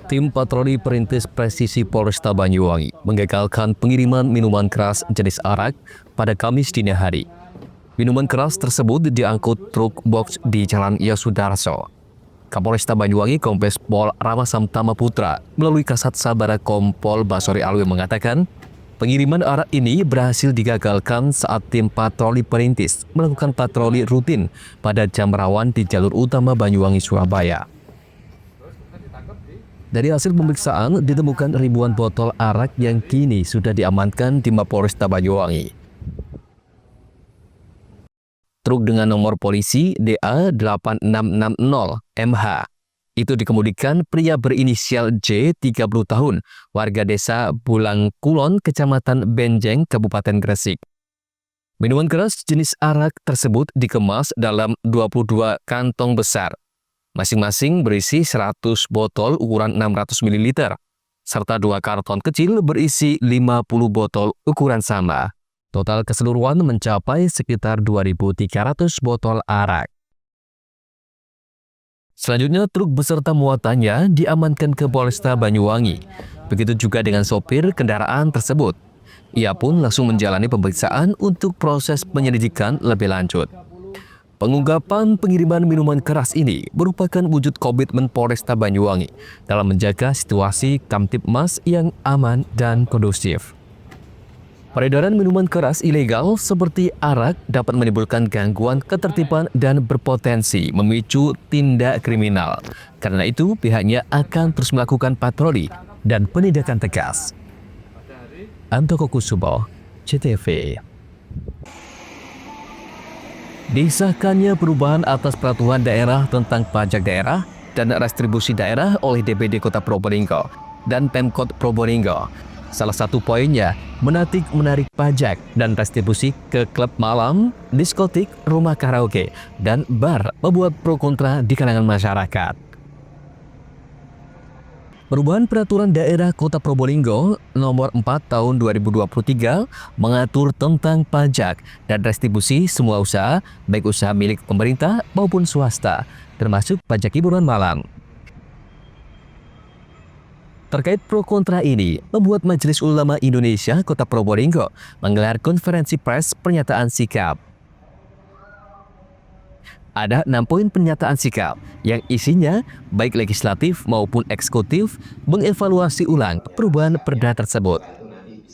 Tim patroli perintis presisi Polresta Banyuwangi menggagalkan pengiriman minuman keras jenis arak pada Kamis dini hari. Minuman keras tersebut diangkut truk box di Jalan Yosudarso. Kapolresta Banyuwangi Kombes Pol Ramasam Tamaputra melalui Kasat Sabara Kompol Basori Alwi mengatakan, pengiriman arak ini berhasil digagalkan saat tim patroli perintis melakukan patroli rutin pada jam rawan di jalur utama Banyuwangi Surabaya. Dari hasil pemeriksaan, ditemukan ribuan botol arak yang kini sudah diamankan di Mapolresta Banyuwangi. Truk dengan nomor polisi DA8660MH itu dikemudikan pria berinisial J, 30 tahun, warga desa Bulangkulon, Kecamatan Benjeng, Kabupaten Gresik. Minuman keras jenis arak tersebut dikemas dalam 22 kantong besar. Masing-masing berisi 100 botol ukuran 600 ml, serta 2 karton kecil berisi 50 botol ukuran sama. Total keseluruhan mencapai sekitar 2.300 botol arak. Selanjutnya, truk beserta muatannya diamankan ke Polresta Banyuwangi. Begitu juga dengan sopir kendaraan tersebut. Ia pun langsung menjalani pemeriksaan untuk proses penyelidikan lebih lanjut. Pengungkapan pengiriman minuman keras ini merupakan wujud komitmen Polresta Banyuwangi dalam menjaga situasi Kamtibmas yang aman dan kondusif. Peredaran minuman keras ilegal seperti arak dapat menimbulkan gangguan ketertiban dan berpotensi memicu tindak kriminal. Karena itu, pihaknya akan terus melakukan patroli dan penindakan tegas. Antoko Kusubo, CTV. Disahkannya perubahan atas peraturan daerah tentang pajak daerah dan restribusi daerah oleh DPD Kota Probolinggo dan Pemkot Probolinggo. Salah satu poinnya menarik pajak dan restribusi ke klub malam, diskotik, rumah karaoke, dan bar membuat pro kontra di kalangan masyarakat. Perubahan Peraturan Daerah Kota Probolinggo Nomor 4 Tahun 2023 mengatur tentang pajak dan restribusi semua usaha, baik usaha milik pemerintah maupun swasta, termasuk pajak hiburan malam. Terkait pro kontra ini, membuat Majelis Ulama Indonesia Kota Probolinggo menggelar konferensi pers pernyataan sikap. Ada 6 poin pernyataan sikap yang isinya baik legislatif maupun eksekutif mengevaluasi ulang perubahan perda tersebut.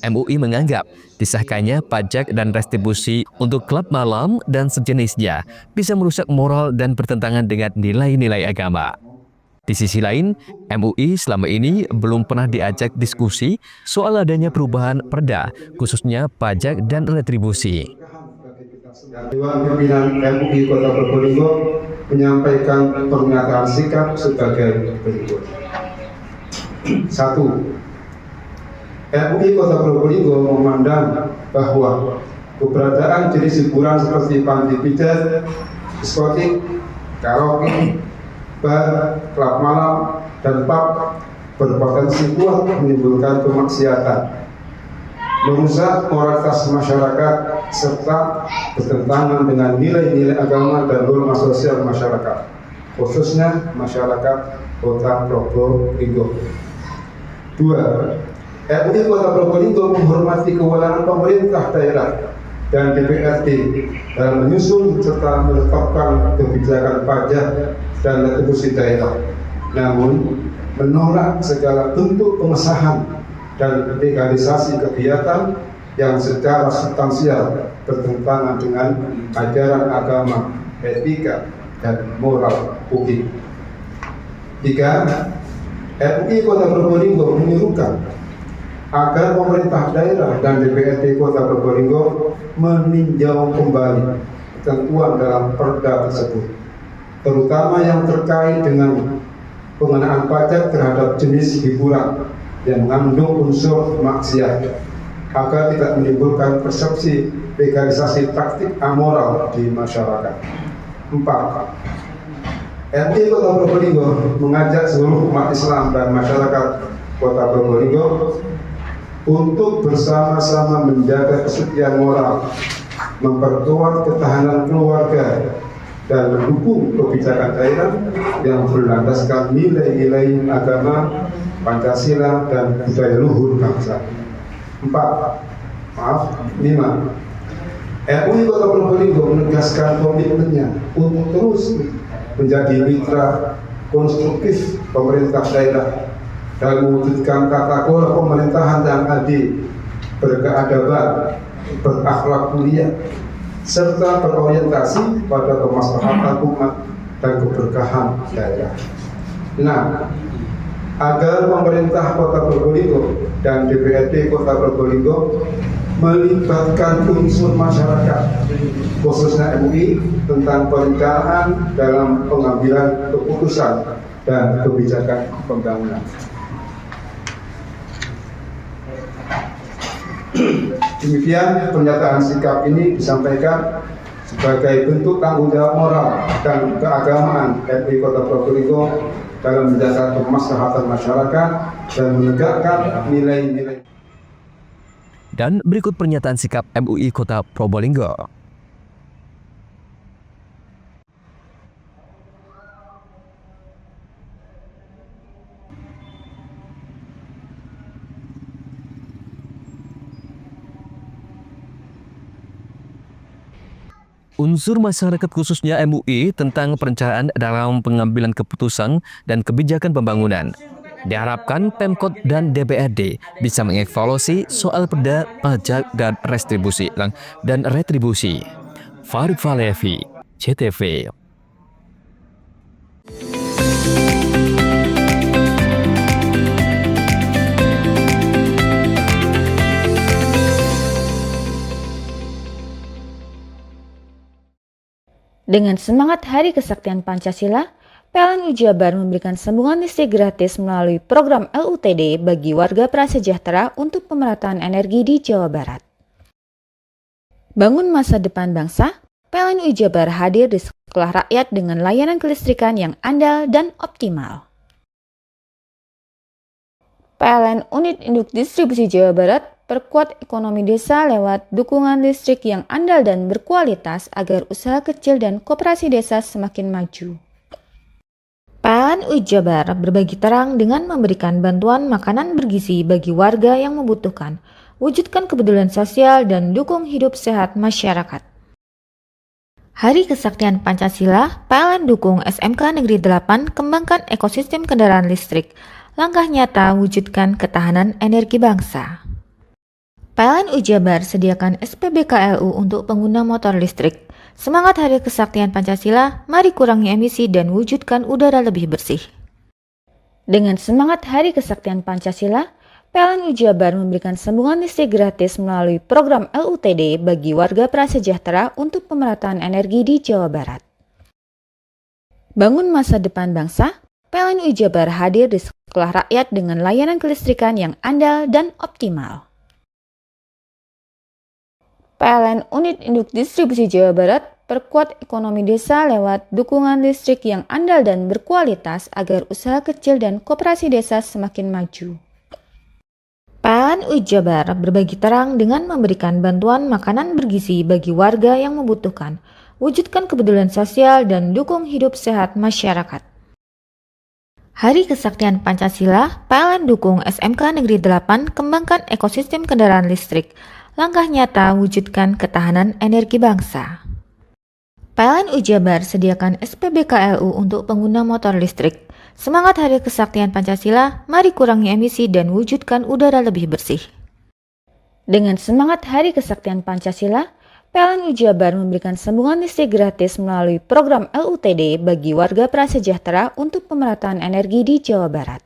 MUI menganggap disahkannya pajak dan restribusi untuk klub malam dan sejenisnya bisa merusak moral dan bertentangan dengan nilai-nilai agama. Di sisi lain, MUI selama ini belum pernah diajak diskusi soal adanya perubahan perda, khususnya pajak dan retribusi. Dewan Pimpinan MUI Kota Probolinggo menyampaikan pernyataan sikap sebagai berikut. 1. MUI Kota Probolinggo memandang bahwa keberadaan jenis hiburan seperti panti pijat, diskotik, karaoke, bar, klub malam, dan pub berpotensi kuat menimbulkan kemaksiatan, merusak moralitas masyarakat, serta bertentangan dengan nilai-nilai agama dan norma sosial masyarakat, khususnya masyarakat Kota Probolinggo. 2. MUI Kota Probolinggo menghormati kewenangan pemerintah daerah dan DPRD dalam menyusun serta menetapkan kebijakan pajak dan retribusi daerah, namun menolak segala bentuk pengesahan dan legalisasi kegiatan yang secara substansial bertentangan dengan ajaran agama, etika, dan moral publik. 3. MUI Kota Probolinggo menyuruhkan agar pemerintah daerah dan DPRD Kota Probolinggo meninjau kembali ketentuan dalam perda tersebut, terutama yang terkait dengan pengenaan pajak terhadap jenis hiburan yang mengandung unsur maksiat, agar tidak menimbulkan persepsi legalisasi praktik amoral di masyarakat. 4. MUI Kota Probolinggo mengajak seluruh umat Islam dan masyarakat Kota Probolinggo untuk bersama-sama menjaga kesucian moral, memperkuat ketahanan keluarga, dan mendukung kebijakan daerah yang berlandaskan nilai-nilai agama, Pancasila, dan budaya luhur bangsa. 5. MUI Kota Probolinggo menegaskan komitmennya untuk terus menjadi mitra konstruktif pemerintah daerah dan mewujudkan tata kelola pemerintahan yang adil, berkeadaban, berakhlak mulia, serta berorientasi pada kemaslahatan umat dan keberkahan daerah. Nah, agar pemerintah Kota Probolinggo dan DPRD Kota Probolinggo melibatkan unsur masyarakat, khususnya MUI, tentang perencanaan dalam pengambilan keputusan dan kebijakan pembangunan. Demikian pernyataan sikap ini disampaikan sebagai bentuk tanggung jawab moral dan keagamaan MUI Kota Probolinggo dalam menjaga kemaslahatan masyarakat dan menegakkan nilai-nilai. Dan berikut pernyataan sikap MUI Kota Probolinggo. Unsur masyarakat khususnya MUI tentang perencanaan dalam pengambilan keputusan dan kebijakan pembangunan. Diharapkan Pemkot dan DPRD bisa mengevaluasi soal perda, pajak, dan retribusi. Farid Falevi, CTV. Dengan semangat Hari Kesaktian Pancasila, PLN Jabar memberikan sambungan listrik gratis melalui program LUTD bagi warga prasejahtera untuk pemerataan energi di Jawa Barat. Bangun masa depan bangsa, PLN Jabar hadir di sekolah rakyat dengan layanan kelistrikan yang andal dan optimal. PLN Unit Induk Distribusi Jawa Barat perkuat ekonomi desa lewat dukungan listrik yang andal dan berkualitas agar usaha kecil dan koperasi desa semakin maju. PLN Jabar berbagi terang dengan memberikan bantuan makanan bergizi bagi warga yang membutuhkan, wujudkan kepedulian sosial dan dukung hidup sehat masyarakat. Hari Kesaktian Pancasila, PLN dukung SMK Negeri 8 kembangkan ekosistem kendaraan listrik, langkah nyata wujudkan ketahanan energi bangsa. PLN Jabar sediakan SPBKLU untuk pengguna motor listrik. Semangat Hari Kesaktian Pancasila, mari kurangi emisi dan wujudkan udara lebih bersih. Dengan semangat Hari Kesaktian Pancasila, PLN Jabar memberikan sambungan listrik gratis melalui program LUTD bagi warga prasejahtera untuk pemerataan energi di Jawa Barat. Bangun masa depan bangsa, PLN Jabar hadir di sekolah rakyat dengan layanan kelistrikan yang andal dan optimal. PLN Unit Induk Distribusi Jawa Barat perkuat ekonomi desa lewat dukungan listrik yang andal dan berkualitas agar usaha kecil dan koperasi desa semakin maju. PLN Jabar berbagi terang dengan memberikan bantuan makanan bergizi bagi warga yang membutuhkan, wujudkan kepedulian sosial dan dukung hidup sehat masyarakat. Hari Kesaktian Pancasila, PLN dukung SMK Negeri 8 kembangkan ekosistem kendaraan listrik, langkah nyata wujudkan ketahanan energi bangsa. PLN Jabar sediakan SPBKLU untuk pengguna motor listrik. Semangat Hari Kesaktian Pancasila, mari kurangi emisi dan wujudkan udara lebih bersih. Dengan semangat Hari Kesaktian Pancasila, PLN Jabar memberikan sambungan listrik gratis melalui program LUTD bagi warga prasejahtera untuk pemerataan energi di Jawa Barat.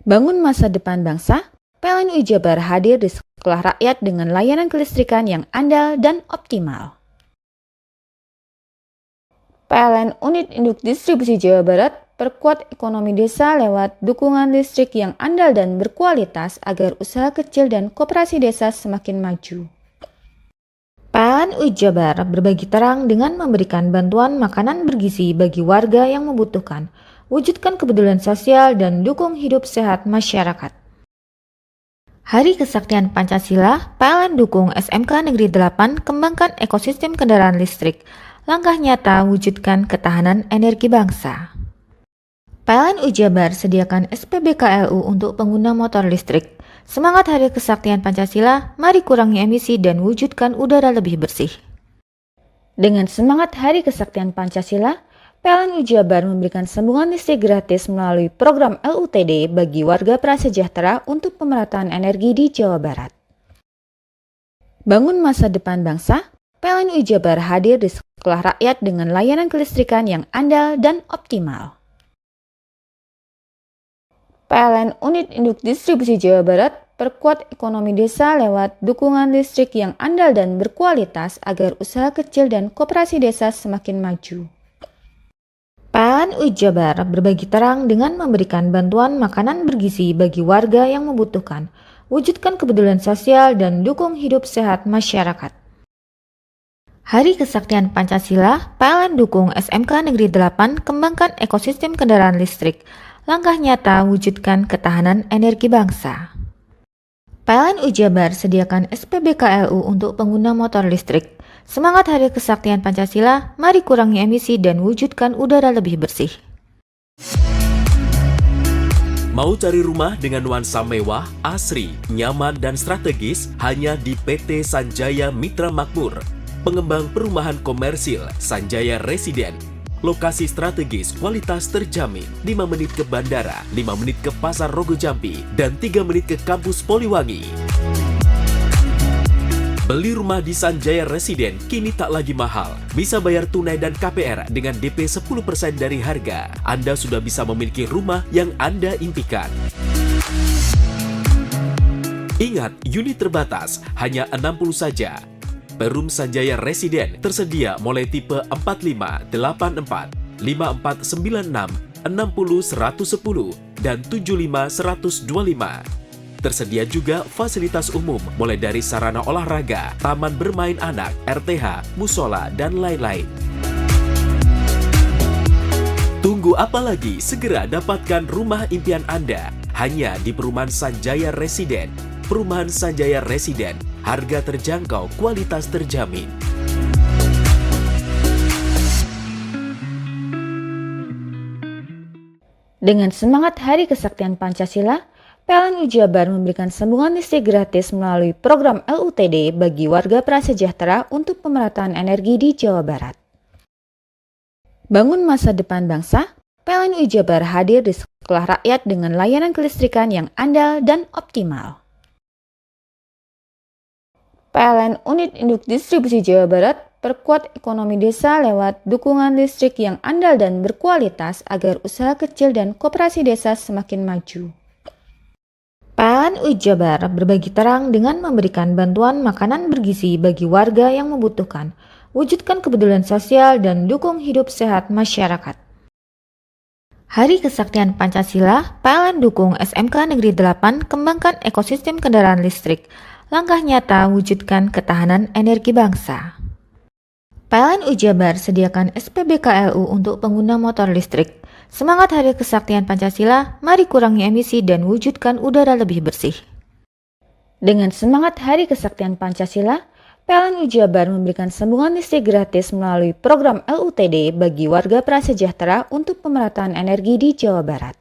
Bangun masa depan bangsa, PLN Jabar hadir di sekolah rakyat dengan layanan kelistrikan yang andal dan optimal. PLN Unit Induk Distribusi Jawa Barat perkuat ekonomi desa lewat dukungan listrik yang andal dan berkualitas agar usaha kecil dan koperasi desa semakin maju. PLN Jabar berbagi terang dengan memberikan bantuan makanan bergizi bagi warga yang membutuhkan, wujudkan kepedulian sosial dan dukung hidup sehat masyarakat. Hari Kesaktian Pancasila, PLN dukung SMK Negeri 8 kembangkan ekosistem kendaraan listrik, langkah nyata wujudkan ketahanan energi bangsa. PLN Jabar sediakan SPBKLU untuk pengguna motor listrik. Semangat Hari Kesaktian Pancasila, mari kurangi emisi dan wujudkan udara lebih bersih. Dengan semangat Hari Kesaktian Pancasila, PLN Jabar memberikan sambungan listrik gratis melalui program LUTD bagi warga prasejahtera untuk pemerataan energi di Jawa Barat. Bangun masa depan bangsa, PLN Jabar hadir di sekolah rakyat dengan layanan kelistrikan yang andal dan optimal. PLN Unit Induk Distribusi Jawa Barat perkuat ekonomi desa lewat dukungan listrik yang andal dan berkualitas agar usaha kecil dan koperasi desa semakin maju. PLN Jabar berbagi terang dengan memberikan bantuan makanan bergizi bagi warga yang membutuhkan, wujudkan kepedulian sosial dan dukung hidup sehat masyarakat. Hari Kesaktian Pancasila, PLN dukung SMK Negeri 8 kembangkan ekosistem kendaraan listrik. Langkah nyata wujudkan ketahanan energi bangsa. PLN Jabar sediakan SPBKLU untuk pengguna motor listrik. Semangat Hari Kesaktian Pancasila, mari kurangi emisi dan wujudkan udara lebih bersih. Mau cari rumah dengan nuansa mewah, asri, nyaman, dan strategis hanya di PT Sanjaya Mitra Makmur. Pengembang perumahan komersil Sanjaya Residen. Lokasi strategis, kualitas terjamin, 5 menit ke bandara, 5 menit ke Pasar Rogo Jambi, dan 3 menit ke kampus Poliwangi. Beli rumah di Sanjaya Residen kini tak lagi mahal. Bisa bayar tunai dan KPR dengan DP 10% dari harga. Anda sudah bisa memiliki rumah yang Anda impikan. Ingat, unit terbatas, hanya 60 saja. Perum Sanjaya Residen tersedia mulai tipe 45, 84, 5496, 60 110, dan 75 125. Tersedia juga fasilitas umum mulai dari sarana olahraga, taman bermain anak, RTH, musola, dan lain-lain. Tunggu apa lagi? Segera dapatkan rumah impian Anda hanya di Perumahan Sanjaya Residen. Perumahan Sanjaya Residen, harga terjangkau, kualitas terjamin. Dengan semangat Hari Kesaktian Pancasila, PLN Jabar memberikan sambungan listrik gratis melalui program LUTD bagi warga prasejahtera untuk pemerataan energi di Jawa Barat. Bangun masa depan bangsa, PLN Jabar hadir di sekolah rakyat dengan layanan kelistrikan yang andal dan optimal. PLN Unit Induk Distribusi Jawa Barat perkuat ekonomi desa lewat dukungan listrik yang andal dan berkualitas agar usaha kecil dan koperasi desa semakin maju. PLN Jabar berbagi terang dengan memberikan bantuan makanan bergizi bagi warga yang membutuhkan, wujudkan kepedulian sosial dan dukung hidup sehat masyarakat. Hari Kesaktian Pancasila, PLN dukung SMK Negeri 8 kembangkan ekosistem kendaraan listrik. Langkah nyata wujudkan ketahanan energi bangsa. PLN Jabar sediakan SPBKLU untuk pengguna motor listrik. Semangat Hari Kesaktian Pancasila, mari kurangi emisi dan wujudkan udara lebih bersih. Dengan semangat Hari Kesaktian Pancasila, PLN Jabar memberikan sambungan listrik gratis melalui program LUTD bagi warga prasejahtera untuk pemerataan energi di Jawa Barat.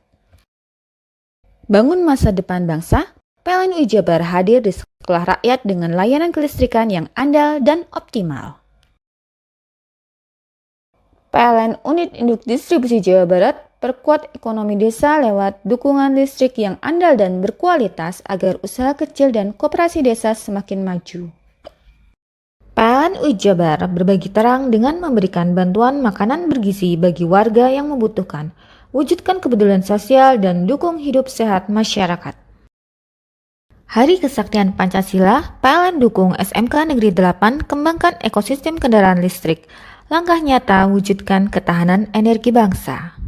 Bangun masa depan bangsa, PLN Jabar hadir di sekolah rakyat dengan layanan kelistrikan yang andal dan optimal. PLN Unit Induk Distribusi Jawa Barat perkuat ekonomi desa lewat dukungan listrik yang andal dan berkualitas agar usaha kecil dan koperasi desa semakin maju. PLN Jabar berbagi terang dengan memberikan bantuan makanan bergizi bagi warga yang membutuhkan, wujudkan kepedulian sosial dan dukung hidup sehat masyarakat. Hari Kesaktian Pancasila, PLN dukung SMK Negeri 8 kembangkan ekosistem kendaraan listrik. Langkah nyata wujudkan ketahanan energi bangsa.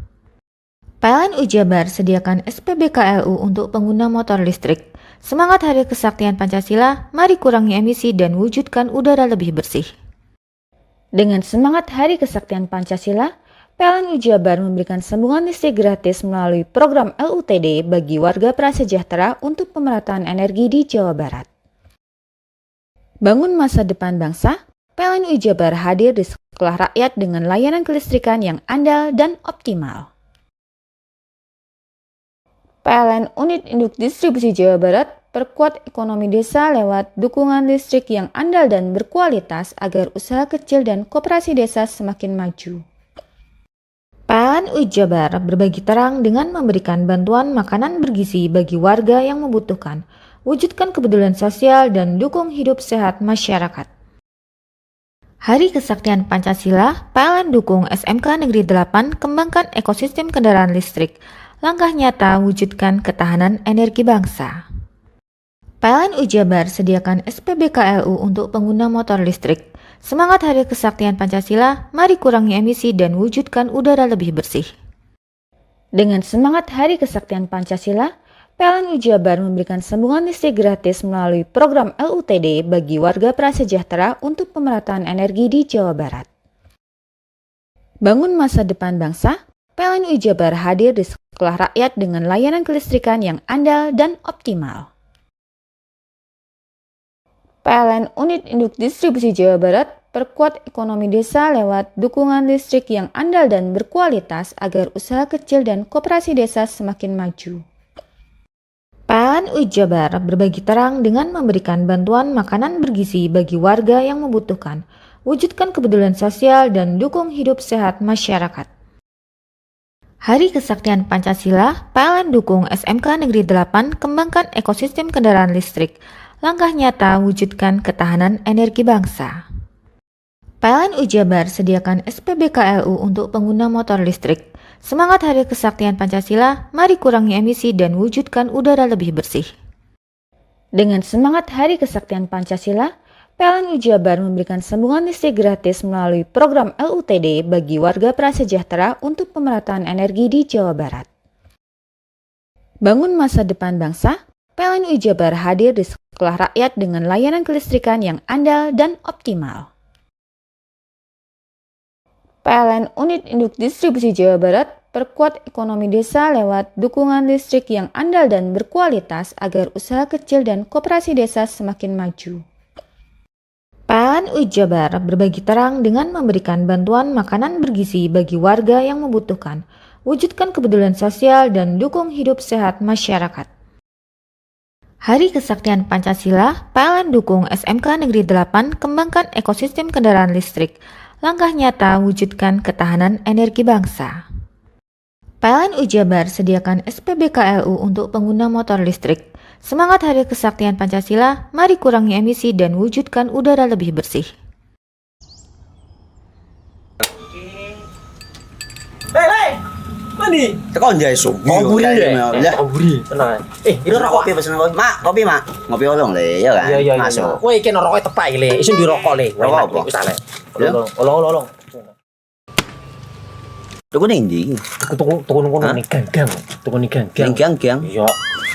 PLN Jabar sediakan SPBKLU untuk pengguna motor listrik. Semangat Hari Kesaktian Pancasila, mari kurangi emisi dan wujudkan udara lebih bersih. Dengan semangat Hari Kesaktian Pancasila, PLN Jabar memberikan sambungan listrik gratis melalui program LUTD bagi warga prasejahtera untuk pemerataan energi di Jawa Barat. Bangun masa depan bangsa, PLN UI Jabar hadir di sekolah rakyat dengan layanan kelistrikan yang andal dan optimal. PLN Unit Induk Distribusi Jawa Barat perkuat ekonomi desa lewat dukungan listrik yang andal dan berkualitas agar usaha kecil dan koperasi desa semakin maju. PLN UI Jabar berbagi terang dengan memberikan bantuan makanan bergizi bagi warga yang membutuhkan, wujudkan kepedulian sosial dan dukung hidup sehat masyarakat. Hari Kesaktian Pancasila, PLN dukung SMK Negeri 8 kembangkan ekosistem kendaraan listrik, langkah nyata wujudkan ketahanan energi bangsa. PLN UI Jabar sediakan SPBKLU untuk pengguna motor listrik. Semangat Hari Kesaktian Pancasila, mari kurangi emisi dan wujudkan udara lebih bersih. Dengan semangat Hari Kesaktian Pancasila, PLN UI Jabar memberikan sambungan listrik gratis melalui program LUTD bagi warga prasejahtera untuk pemerataan energi di Jawa Barat. Bangun masa depan bangsa, PLN UI Jabar hadir di sekolah rakyat dengan layanan kelistrikan yang andal dan optimal. PLN Unit Induk Distribusi Jawa Barat perkuat ekonomi desa lewat dukungan listrik yang andal dan berkualitas agar usaha kecil dan koperasi desa semakin maju. PLN UI Jabar berbagi terang dengan memberikan bantuan makanan bergizi bagi warga yang membutuhkan, wujudkan kepedulian sosial dan dukung hidup sehat masyarakat. Hari Kesaktian Pancasila, PLN dukung SMK Negeri 8 kembangkan ekosistem kendaraan listrik, langkah nyata wujudkan ketahanan energi bangsa. PLN UI Jabar sediakan SPBKLU untuk pengguna motor listrik. Semangat Hari Kesaktian Pancasila, mari kurangi emisi dan wujudkan udara lebih bersih. Dengan semangat Hari Kesaktian Pancasila, PLN UI Jabar memberikan sambungan listrik gratis melalui program LUTD bagi warga prasejahtera untuk pemerataan energi di Jawa Barat. Bangun masa depan bangsa, PLN UI Jabar hadir di sekolah rakyat dengan layanan kelistrikan yang andal dan optimal. PLN Unit Induk Distribusi Jawa Barat perkuat ekonomi desa lewat dukungan listrik yang andal dan berkualitas agar usaha kecil dan koperasi desa semakin maju. PLN UI Jabar berbagi terang dengan memberikan bantuan makanan bergizi bagi warga yang membutuhkan, wujudkan kepedulian sosial dan dukung hidup sehat masyarakat. Hari Kesaktian Pancasila, PLN dukung SMK Negeri 8 kembangkan ekosistem kendaraan listrik, langkah nyata wujudkan ketahanan energi bangsa. PLN UI Jabar sediakan SPBKLU untuk pengguna motor listrik. Semangat Hari Kesaktian Pancasila, mari kurangi emisi dan wujudkan udara lebih bersih. Mandi. Tekan jaya su. Ngoburi deh. Ya. Ngoburi, tenang. Iru rokok pesen kopi. Mak, kopi, Mak. Ngopi olong le, ya kan? Iya. Masuk. Woi, iki rokoknya tepak iki le. Isin dirokok le. Rokok apa? Wis ale. Ya. Olong. Tuku ning ndi? Tuku ngono ning gang. Tuku ning gang. Gang. Iya.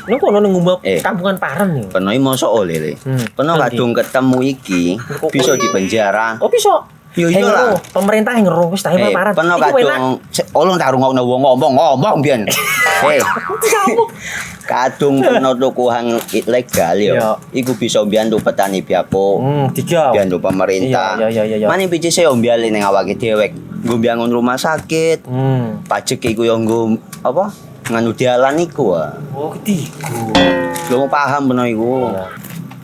Ning kono ning ngumap Eh. kampungan Paren nih. Peno iki mosok oleh le. Peno Nanti. kadung ketemu iki bisa dipenjara. Oh, bisa. Yo iya lah. Pemerintah yang ngeru wis tahe Paren. Peno Iku enak. kadung olong tak rungokno wong ngomong biyen. Kadung peno tuku hang ilegal yo. Iya. Iku bisa mbiyantu petani biako. Tiga. Mbiyantu pemerintah. Iya. Mane pici saya mbiali ning awake dhewek. Nggo mbiyangun rumah sakit. Pajak iku yo nggo apa? Nganu dalan iku ah. Oh, ketiku. Lu paham bener iku.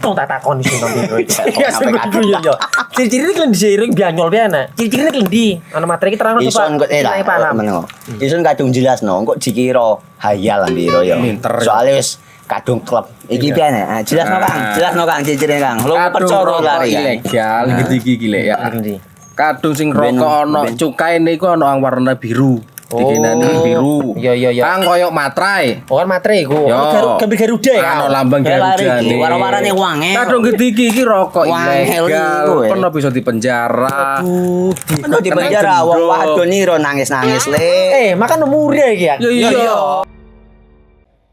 Tong tak takon isin nang biro iki. Iya, sampe kadung. Iya. Ciri-cirine kan disiring bianyol piana. Ciri-cirine kan ndi? Ana materi iki terang Ison kok lah meneng. Ison kadung jelasno kok dikira hayal lan biro ya. Soale wis kadung klub. Iki piye nek? Jelasno Kang, ciri-cirine Kang. Lu percaya lari kan. Ilegal iki lek ya. Ndi? Kadung sing rokok ana cukaine iku ana warna biru. Dikenani biru. Iya. Kang koyo matrai. Oh kan materi iku. Yo. Gambar Garuda ya. Ano lambang Garuda iki nih. wara-warane wange. Kadung iki rokok Wangel ilegal. iku, Pernah bisa dipenjara. Ono di penjara wong wadon iro nangis-nangis le. Makan murah iki ya. Iya.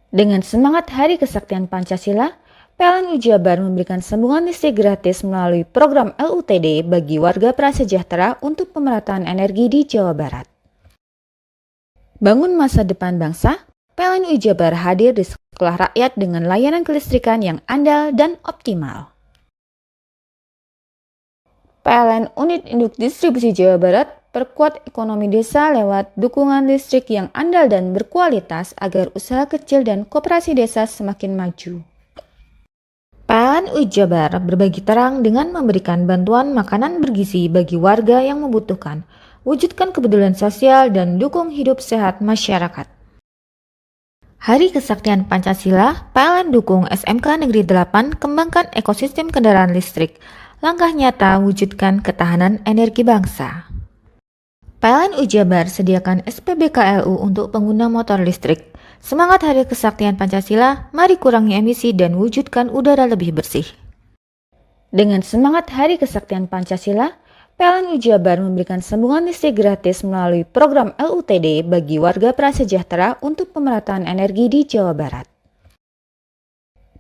Dengan semangat Hari Kesaktian Pancasila, PLN UI Jabar memberikan sambungan listrik gratis melalui program LUTD bagi warga prasejahtera untuk pemerataan energi di Jawa Barat. Bangun masa depan bangsa, PLN UI Jabar hadir di sekolah rakyat dengan layanan kelistrikan yang andal dan optimal. PLN Unit Induk Distribusi Jawa Barat perkuat ekonomi desa lewat dukungan listrik yang andal dan berkualitas agar usaha kecil dan koperasi desa semakin maju. PLN UI Jabar berbagi terang dengan memberikan bantuan makanan bergizi bagi warga yang membutuhkan, wujudkan kepedulian sosial dan dukung hidup sehat masyarakat. Hari Kesaktian Pancasila, PLN dukung SMK Negeri 8 kembangkan ekosistem kendaraan listrik. Langkah nyata wujudkan ketahanan energi bangsa. PLN UI Jabar sediakan SPBKLU untuk pengguna motor listrik. Semangat Hari Kesaktian Pancasila, mari kurangi emisi dan wujudkan udara lebih bersih. Dengan semangat Hari Kesaktian Pancasila, PLN UI Jabar memberikan sambungan listrik gratis melalui program LUTD bagi warga prasejahtera untuk pemerataan energi di Jawa Barat.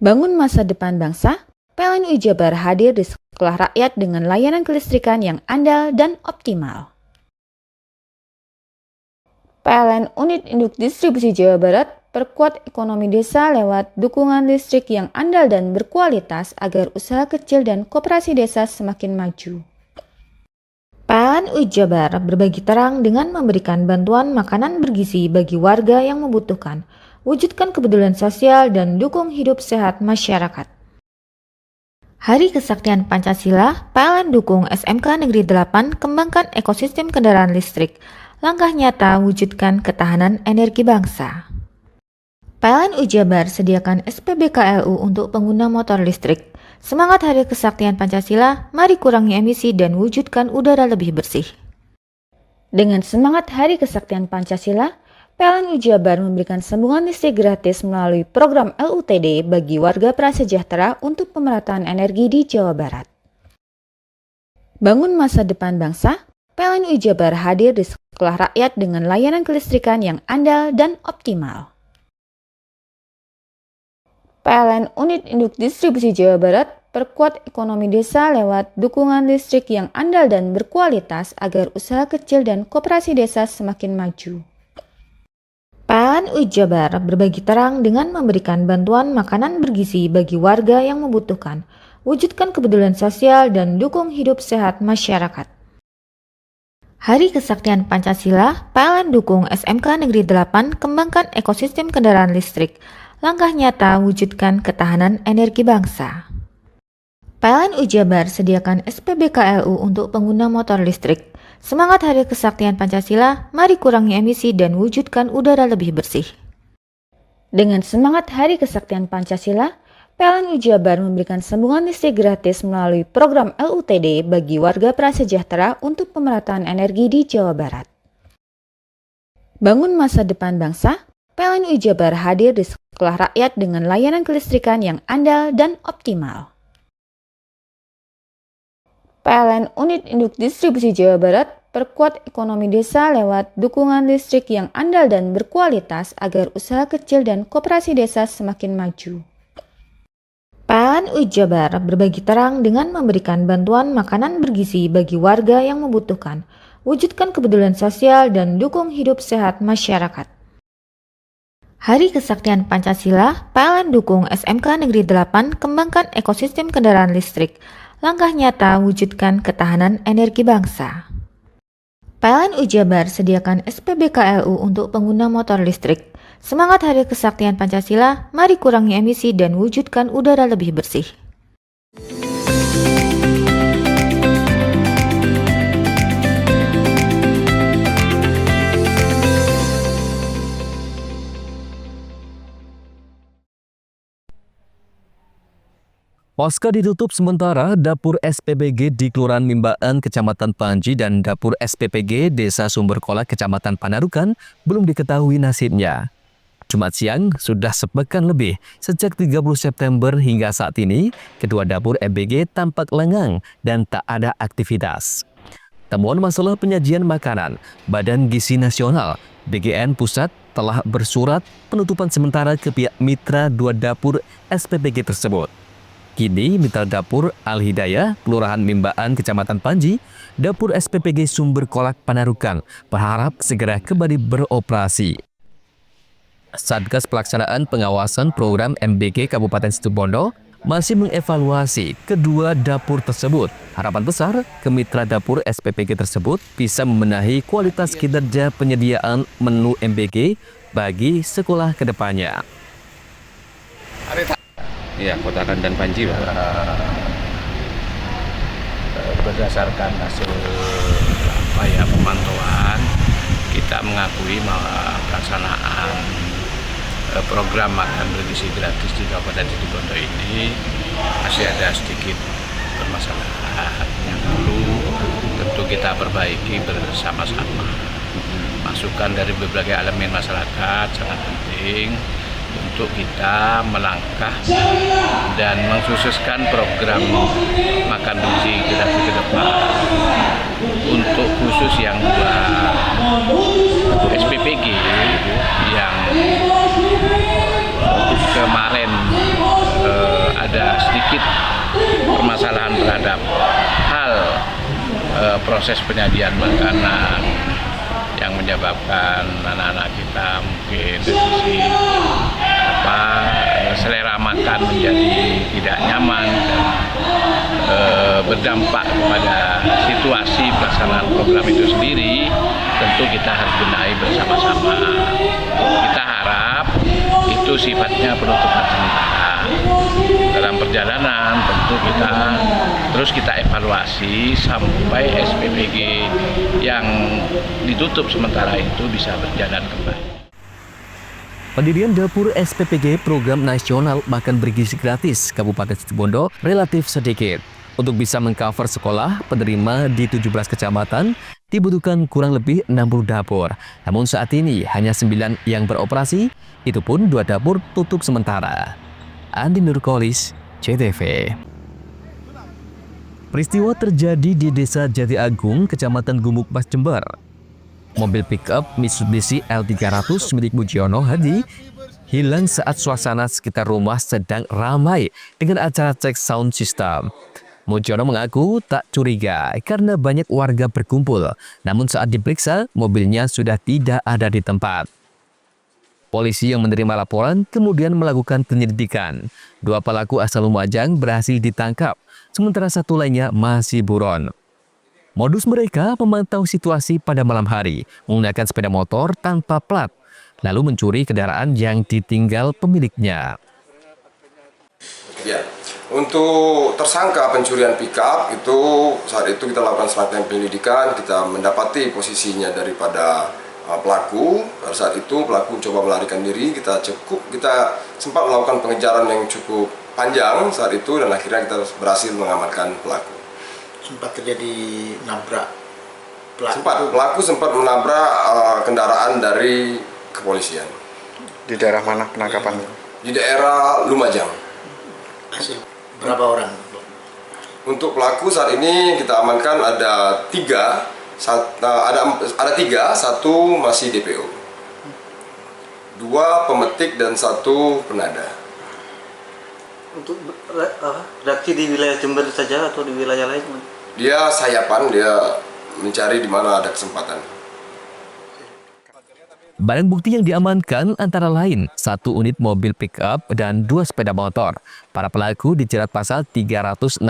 Bangun masa depan bangsa, PLN UI Jabar hadir di sekolah rakyat dengan layanan kelistrikan yang andal dan optimal. PLN Unit Induk Distribusi Jawa Barat perkuat ekonomi desa lewat dukungan listrik yang andal dan berkualitas agar usaha kecil dan koperasi desa semakin maju. PLN UI Jabar berbagi terang dengan memberikan bantuan makanan bergizi bagi warga yang membutuhkan, wujudkan kepedulian sosial dan dukung hidup sehat masyarakat. Hari Kesaktian Pancasila, PLN dukung SMK Negeri 8 kembangkan ekosistem kendaraan listrik. Langkah nyata wujudkan ketahanan energi bangsa. PLN UI Jabar sediakan SPBKLU untuk pengguna motor listrik. Semangat Hari Kesaktian Pancasila, mari kurangi emisi dan wujudkan udara lebih bersih. Dengan semangat Hari Kesaktian Pancasila, PLN UI Jabar memberikan sambungan listrik gratis melalui program LUTD bagi warga prasejahtera untuk pemerataan energi di Jawa Barat. Bangun masa depan bangsa, PLN UI Jabar hadir di sekolah rakyat dengan layanan kelistrikan yang andal dan optimal. PLN Unit Induk Distribusi Jawa Barat perkuat ekonomi desa lewat dukungan listrik yang andal dan berkualitas agar usaha kecil dan koperasi desa semakin maju. PLN UI Jabar berbagi terang dengan memberikan bantuan makanan bergizi bagi warga yang membutuhkan, wujudkan kepedulian sosial dan dukung hidup sehat masyarakat. Hari Kesaktian Pancasila, PLN dukung SMK Negeri 8 kembangkan ekosistem kendaraan listrik. Langkah nyata wujudkan ketahanan energi bangsa. PLN UI Jabar sediakan SPBKLU untuk pengguna motor listrik. Semangat Hari Kesaktian Pancasila, mari kurangi emisi dan wujudkan udara lebih bersih. Dengan semangat Hari Kesaktian Pancasila, PLN UI Jabar memberikan sambungan listrik gratis melalui program LUTD bagi warga prasejahtera untuk pemerataan energi di Jawa Barat. Bangun masa depan bangsa, PLN UI Jabar hadir di sekolah rakyat dengan layanan kelistrikan yang andal dan optimal. PLN Unit Induk Distribusi Jawa Barat perkuat ekonomi desa lewat dukungan listrik yang andal dan berkualitas agar usaha kecil dan koperasi desa semakin maju. PLN UI Jabar berbagi terang dengan memberikan bantuan makanan bergizi bagi warga yang membutuhkan, wujudkan kepedulian sosial dan dukung hidup sehat masyarakat. Hari Kesaktian Pancasila, PLN dukung SMK Negeri 8 kembangkan ekosistem kendaraan listrik. Langkah nyata wujudkan ketahanan energi bangsa. PLN UI Jabar sediakan SPBKLU untuk pengguna motor listrik. Semangat Hari Kesaktian Pancasila, mari kurangi emisi dan wujudkan udara lebih bersih. Pasca ditutup sementara dapur SPPG di Kelurahan Mimbaan, Kecamatan Panji dan dapur SPPG Desa Sumberkolak, Kecamatan Panarukan belum diketahui nasibnya. Jumat siang sudah sepekan lebih sejak 30 September hingga saat ini, kedua dapur MBG tampak lengang dan tak ada aktivitas. Temuan masalah penyajian makanan, Badan Gizi Nasional BGN Pusat telah bersurat penutupan sementara ke pihak mitra dua dapur SPPG tersebut. Kini mitra dapur Al-Hidayah, Kelurahan Mimbaan, Kecamatan Panji, dapur SPPG Sumberkolak Panarukan berharap segera kembali beroperasi. Satgas Pelaksanaan Pengawasan Program MBG Kabupaten Situbondo masih mengevaluasi kedua dapur tersebut. Harapan besar, kemitra dapur SPPG tersebut bisa membenahi kualitas kinerja penyediaan menu MBG bagi sekolah kedepannya. Iya, Kota Kandan Panji, Pak. Berdasarkan hasil pemantauan, kita mengakui bahwa pelaksanaan program makan bergizi gratis di Kabupaten Situbondo ini masih ada sedikit permasalahan yang perlu tentu kita perbaiki bersama-sama. Masukan dari berbagai elemen masyarakat sangat penting untuk kita melangkah dan mengkhususkan program makan bergizi gratis ke depan. Untuk khusus yang SPPG yang kemarin ada sedikit permasalahan terhadap hal proses penyajian makanan yang menyebabkan anak-anak kita mungkin dari sisi selera makan menjadi tidak nyaman dan berdampak kepada situasi pelaksanaan program itu sendiri. Tentu kita harus benahi bersama-sama. Kita harap itu sifatnya penutupan sementara. Dalam perjalanan tentu kita evaluasi sampai SPPG yang ditutup sementara itu bisa berjalan kembali. Pendirian dapur SPPG Program Nasional Makan Bergizi Gratis Kabupaten Situbondo relatif sedikit. Untuk bisa mengcover sekolah penerima di 17 kecamatan, dibutuhkan kurang lebih 60 dapur. Namun saat ini hanya 9 yang beroperasi, itu pun 2 dapur tutup sementara. Andi Nurkolis, CTV. Peristiwa terjadi di Desa Jati Agung, Kecamatan Gumuk Mas, Jember. Mobil pick-up Mitsubishi L300 milik Mujiono Hadi hilang saat suasana sekitar rumah sedang ramai dengan acara cek sound system. Mujiono mengaku tak curiga karena banyak warga berkumpul, namun saat diperiksa, mobilnya sudah tidak ada di tempat. Polisi yang menerima laporan kemudian melakukan penyelidikan. 2 pelaku asal Lumajang berhasil ditangkap, sementara 1 lainnya masih buron. Modus mereka memantau situasi pada malam hari, menggunakan sepeda motor tanpa plat, lalu mencuri kendaraan yang ditinggal pemiliknya. Ya, untuk tersangka pencurian pickup itu saat itu kita lakukan serangkaian penyelidikan, kita mendapati posisinya daripada pelaku. Pada saat itu pelaku coba melarikan diri, kita sempat melakukan pengejaran yang cukup panjang saat itu dan akhirnya kita berhasil mengamankan pelaku. Sempat terjadi nabrak pelaku. Pelaku sempat menabrak kendaraan dari kepolisian. Di daerah mana penangkapannya? Di daerah Lumajang. Berapa orang? Untuk pelaku saat ini kita amankan ada 3, ada 3, 1 masih DPO, 2 pemetik dan 1 penada. Untuk reaksi di wilayah Jember saja atau di wilayah lain? Dia sayapan, dia mencari di mana ada kesempatan. Barang bukti yang diamankan antara lain 1 unit mobil pick-up dan 2 sepeda motor. Para pelaku dijerat pasal 363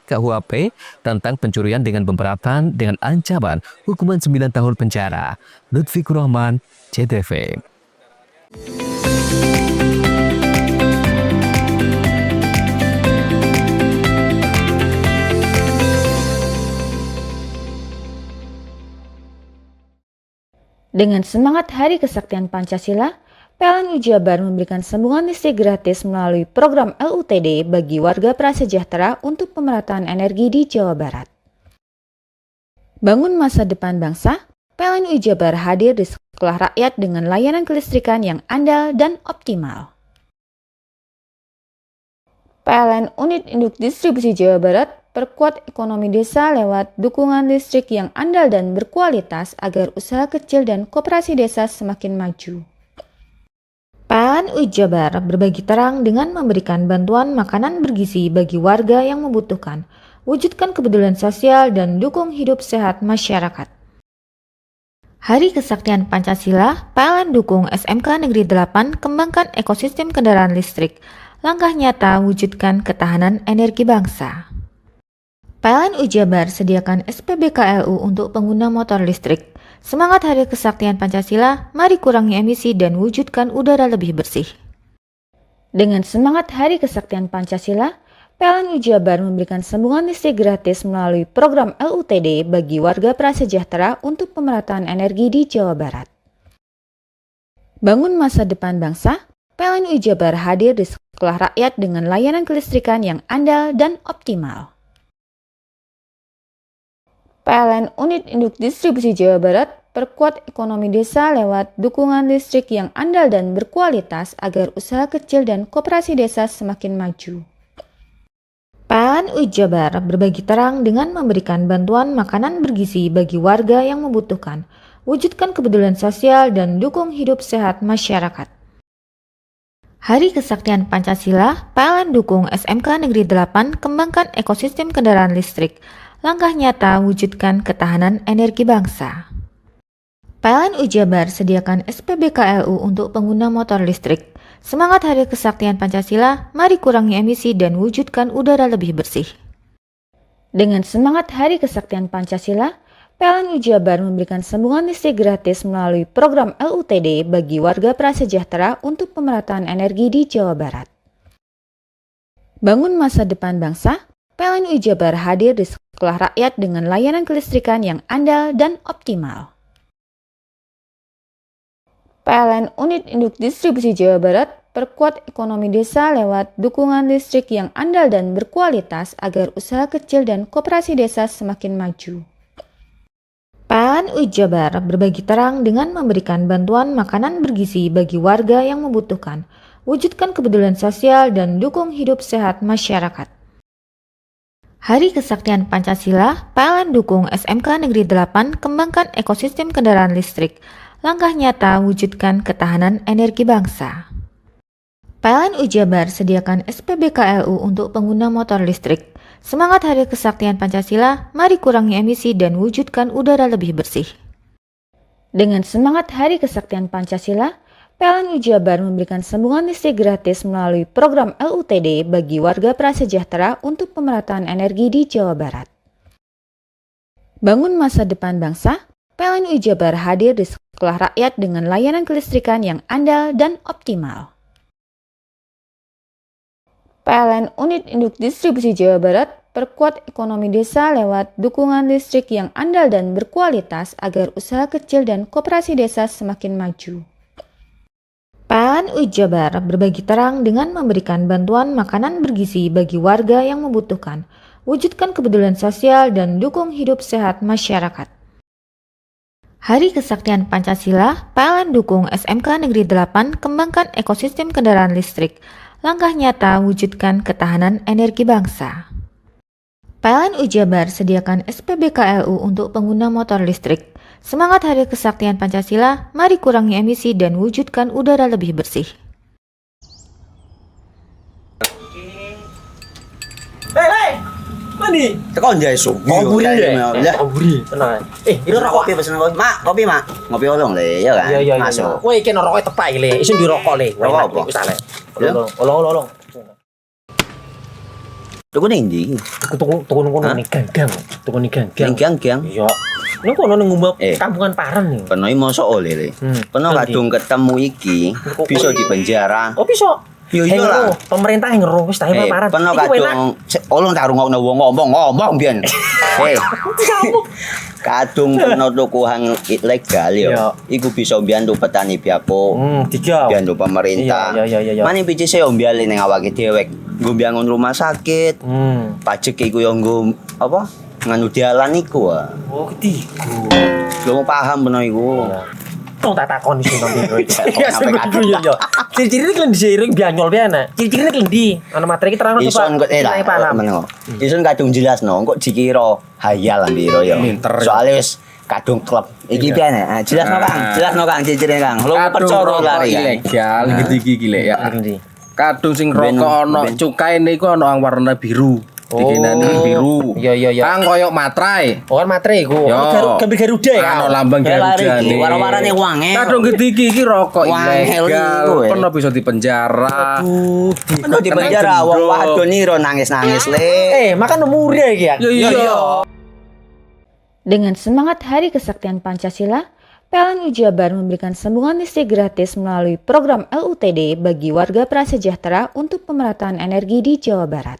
KUHP tentang pencurian dengan pemberatan dengan ancaman hukuman 9 tahun penjara. Lutfikur Rahman, CTV. Dengan semangat Hari Kesaktian Pancasila, PLN Jabar memberikan sambungan listrik gratis melalui program LUTD bagi warga prasejahtera untuk pemerataan energi di Jawa Barat. Bangun masa depan bangsa, PLN Jabar hadir di sekolah rakyat dengan layanan kelistrikan yang andal dan optimal. PLN Unit Induk Distribusi Jawa Barat perkuat ekonomi desa lewat dukungan listrik yang andal dan berkualitas agar usaha kecil dan koperasi desa semakin maju. PLN Jabar berbagi terang dengan memberikan bantuan makanan bergizi bagi warga yang membutuhkan, wujudkan kepedulian sosial dan dukung hidup sehat masyarakat. Hari Kesaktian Pancasila, PLN dukung SMK Negeri 8 kembangkan ekosistem kendaraan listrik. langkah nyata wujudkan ketahanan energi bangsa. PLN Jabar sediakan SPBKLU untuk pengguna motor listrik. Semangat Hari Kesaktian Pancasila, mari kurangi emisi dan wujudkan udara lebih bersih. Dengan semangat Hari Kesaktian Pancasila, PLN Jabar memberikan sambungan listrik gratis melalui program LUTD bagi warga prasejahtera untuk pemerataan energi di Jawa Barat. Bangun masa depan bangsa, PLN Jabar hadir di sekolah rakyat dengan layanan kelistrikan yang andal dan optimal. PLN Unit Induk Distribusi Jawa Barat perkuat ekonomi desa lewat dukungan listrik yang andal dan berkualitas agar usaha kecil dan koperasi desa semakin maju. PLN Jabar berbagi terang dengan memberikan bantuan makanan bergizi bagi warga yang membutuhkan, wujudkan kepedulian sosial dan dukung hidup sehat masyarakat. Hari Kesaktian Pancasila, PLN dukung SMK Negeri 8 kembangkan ekosistem kendaraan listrik, langkah nyata wujudkan ketahanan energi bangsa. PLN Jabar sediakan SPBKLU untuk pengguna motor listrik. Semangat Hari Kesaktian Pancasila, mari kurangi emisi dan wujudkan udara lebih bersih. Dengan semangat Hari Kesaktian Pancasila, PLN Jabar memberikan sambungan listrik gratis melalui program LUTD bagi warga prasejahtera untuk pemerataan energi di Jawa Barat. Bangun masa depan bangsa, PLN Jabar hadir di sekolah rakyat dengan layanan kelistrikan yang andal dan optimal. PLN Unit Induk Distribusi Jawa Barat perkuat ekonomi desa lewat dukungan listrik yang andal dan berkualitas agar usaha kecil dan koperasi desa semakin maju. PLN Jabar berbagi terang dengan memberikan bantuan makanan bergizi bagi warga yang membutuhkan, wujudkan kepedulian sosial dan dukung hidup sehat masyarakat. Hari Kesaktian Pancasila, PLN dukung SMK Negeri 8 kembangkan ekosistem kendaraan listrik, langkah nyata wujudkan ketahanan energi bangsa. PLN Jabar sediakan SPBKLU untuk pengguna motor listrik. Semangat Hari Kesaktian Pancasila, mari kurangi emisi dan wujudkan udara lebih bersih. Dengan semangat Hari Kesaktian Pancasila, PLN Jabar memberikan sambungan listrik gratis melalui program LUTD bagi warga prasejahtera untuk pemerataan energi di Jawa Barat. Bangun masa depan bangsa, PLN Jabar hadir di sekolah rakyat dengan layanan kelistrikan yang andal dan optimal. PLN Unit Induk Distribusi Jawa Barat perkuat ekonomi desa lewat dukungan listrik yang andal dan berkualitas agar usaha kecil dan koperasi desa semakin maju. PLN Jabar berbagi terang dengan memberikan bantuan makanan bergizi bagi warga yang membutuhkan, wujudkan kepedulian sosial dan dukung hidup sehat masyarakat. Hari Kesaktian Pancasila, PLN dukung SMK Negeri 8 kembangkan ekosistem kendaraan listrik, langkah nyata wujudkan ketahanan energi bangsa. PLN Jabar sediakan SPBKLU untuk pengguna motor listrik. Semangat Hari Kesaktian Pancasila, mari kurangi emisi dan wujudkan udara lebih bersih. Hei! Mandi. Tekan jaya su. Koburi deh. Koburi. Tenang. Ini rokok. Kopi pesen kopi. Mak, kopi mak. Ngopi olong le, ya kan? Iya. Masuk. Woi, iki rokoknya tepak le. Isin dirokok le. Rokok apa? Wis ale. Olong. Tuku ning ndi? Tuku ngono ning gang. Tuku ning gang. Ning gang. Iya. Ning kono ning ngumbat kampungan Paren nih. Peno mosok oleh le. Peno kadung ketemu iki bisa dipenjara. Oh, bisa. Yo lah. Pemerintah yang ngeru wis tahe Paren. Peno kadung olong tak rungokno wong ngomong biyen. Kadung peno tuku hang ilegal yo. Iku bisa mbiyantu petani biako. Mbiyantu pemerintah. Iya. Mane picise yo mbiale ning awake dhewek. Nggo mbiyangun rumah sakit. Pajak iku yo nggo apa? Nganu dalan iku. Oh, ketiku. Lu paham peno iku. Tong tak takon sing nang biro iki. Ya sampe yo. Ciri-ciri iki diseiring bianyol piye ana. Ciri-cirine iki ndi? Ana materi iki terang Ison kok Ison kadung jelasno kok dikira hayal lan biro yo. Soale wis kadung klub. Iki piye nek? Jelasno Kang ciri-cirine Kang. Lu percaya lari ilegal iki lek ya. Kadung sing rokok ana cukaine iku ana warna biru. dikinani biru. Iya. Kang koyok matrai. Oh kan matre iku. Yo. Gambar Garuda ya. Ano lambang Garuda nih. Warna-warnane wangel. Kadung iki rokok Wangel ilegal. iku, Pernah bisa dipenjara. Aduh di penjara wong wadon niro nangis-nangis le. Makan muria iki ya. Iya. Dengan semangat Hari Kesaktian Pancasila, PLN Jabar memberikan sambungan listrik gratis melalui program LUTD bagi warga prasejahtera untuk pemerataan energi di Jawa Barat.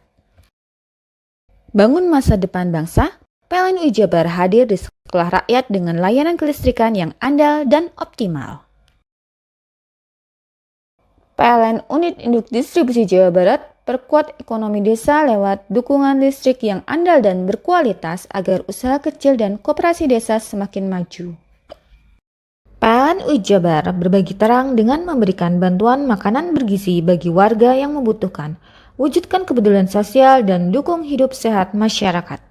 Bangun masa depan bangsa, PLN Jabar hadir di sekolah rakyat dengan layanan kelistrikan yang andal dan optimal. PLN Unit Induk Distribusi Jawa Barat perkuat ekonomi desa lewat dukungan listrik yang andal dan berkualitas agar usaha kecil dan koperasi desa semakin maju. PLN Jabar berbagi terang dengan memberikan bantuan makanan bergizi bagi warga yang membutuhkan, wujudkan kepedulian sosial dan dukung hidup sehat masyarakat.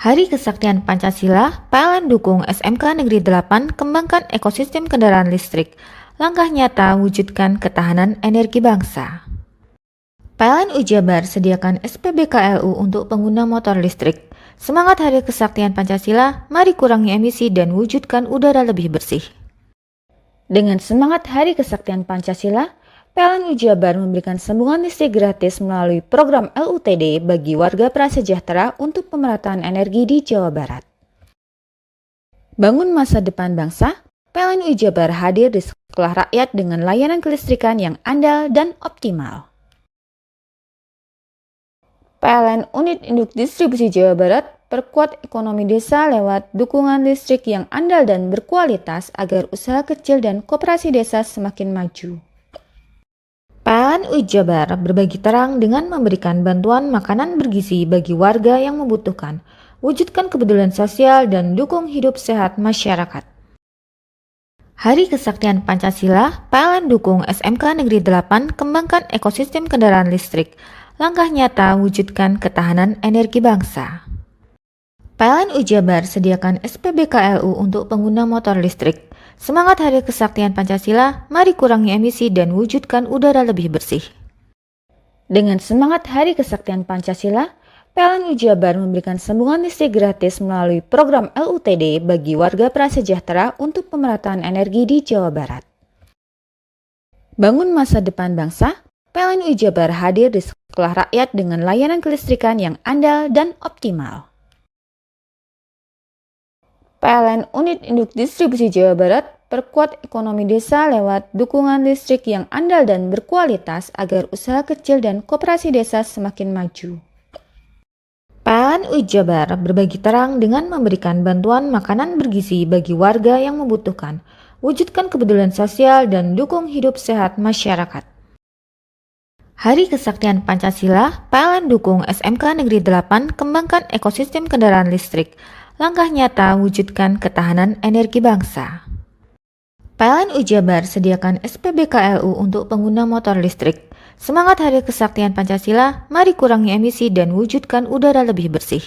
Hari Kesaktian Pancasila, PLN dukung SMK Negeri 8 kembangkan ekosistem kendaraan listrik, langkah nyata wujudkan ketahanan energi bangsa. PLN Jabar sediakan SPBKLU untuk pengguna motor listrik. Semangat Hari Kesaktian Pancasila, mari kurangi emisi dan wujudkan udara lebih bersih. Dengan semangat Hari Kesaktian Pancasila, PLN Jabar memberikan sambungan listrik gratis melalui program LUTD bagi warga prasejahtera untuk pemerataan energi di Jawa Barat. Bangun masa depan bangsa, PLN Jabar hadir di sekolah rakyat dengan layanan kelistrikan yang andal dan optimal. PLN Unit Induk Distribusi Jawa Barat perkuat ekonomi desa lewat dukungan listrik yang andal dan berkualitas agar usaha kecil dan koperasi desa semakin maju. PLN Jabar berbagi terang dengan memberikan bantuan makanan bergizi bagi warga yang membutuhkan, wujudkan kepedulian sosial dan dukung hidup sehat masyarakat. Hari Kesaktian Pancasila, PLN dukung SMK Negeri 8 kembangkan ekosistem kendaraan listrik, langkah nyata wujudkan ketahanan energi bangsa. PLN Jabar sediakan SPBKLU untuk pengguna motor listrik. Semangat Hari Kesaktian Pancasila, mari kurangi emisi dan wujudkan udara lebih bersih. Dengan semangat Hari Kesaktian Pancasila, PLN Jabar memberikan sambungan listrik gratis melalui program LUTD bagi warga prasejahtera untuk pemerataan energi di Jawa Barat. Bangun masa depan bangsa, PLN Jabar hadir di sekolah rakyat dengan layanan kelistrikan yang andal dan optimal. PLN Unit Induk Distribusi Jawa Barat perkuat ekonomi desa lewat dukungan listrik yang andal dan berkualitas agar usaha kecil dan koperasi desa semakin maju. PLN Jabar berbagi terang dengan memberikan bantuan makanan bergizi bagi warga yang membutuhkan, wujudkan kepedulian sosial dan dukung hidup sehat masyarakat. Hari Kesaktian Pancasila, PLN dukung SMK Negeri 8 kembangkan ekosistem kendaraan listrik, langkah nyata wujudkan ketahanan energi bangsa. PLN Jabar sediakan SPBKLU untuk pengguna motor listrik. Semangat Hari Kesaktian Pancasila, mari kurangi emisi dan wujudkan udara lebih bersih.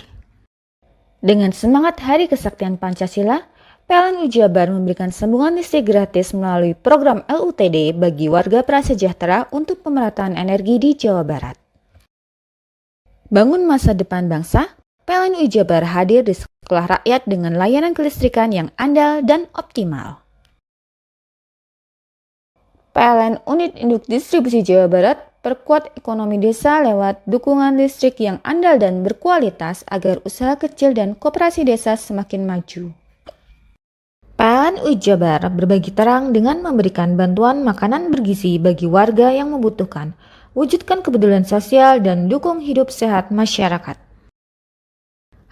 Dengan semangat Hari Kesaktian Pancasila, PLN Jabar memberikan sambungan listrik gratis melalui program LUTD bagi warga prasejahtera untuk pemerataan energi di Jawa Barat. Bangun masa depan bangsa, PLN Jabar hadir di sekolah rakyat dengan layanan kelistrikan yang andal dan optimal. PLN Unit Induk Distribusi Jawa Barat perkuat ekonomi desa lewat dukungan listrik yang andal dan berkualitas agar usaha kecil dan koperasi desa semakin maju. PLN Jabar berbagi terang dengan memberikan bantuan makanan bergizi bagi warga yang membutuhkan, wujudkan kepedulian sosial dan dukung hidup sehat masyarakat.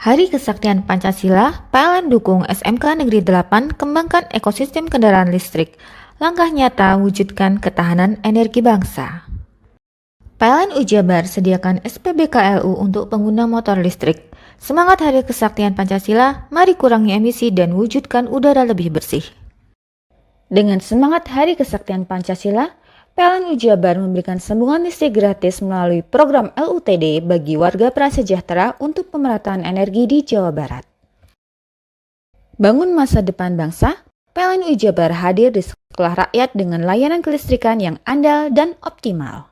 Hari Kesaktian Pancasila, PLN dukung SMK Negeri 8 kembangkan ekosistem kendaraan listrik, langkah nyata wujudkan ketahanan energi bangsa. PLN Jabar sediakan SPBKLU untuk pengguna motor listrik. Semangat Hari Kesaktian Pancasila, mari kurangi emisi dan wujudkan udara lebih bersih. Dengan semangat Hari Kesaktian Pancasila, PLN Jabar memberikan sambungan listrik gratis melalui program LUTD bagi warga prasejahtera untuk pemerataan energi di Jawa Barat. Bangun masa depan bangsa, PLN Jabar hadir di sekolah rakyat dengan layanan kelistrikan yang andal dan optimal.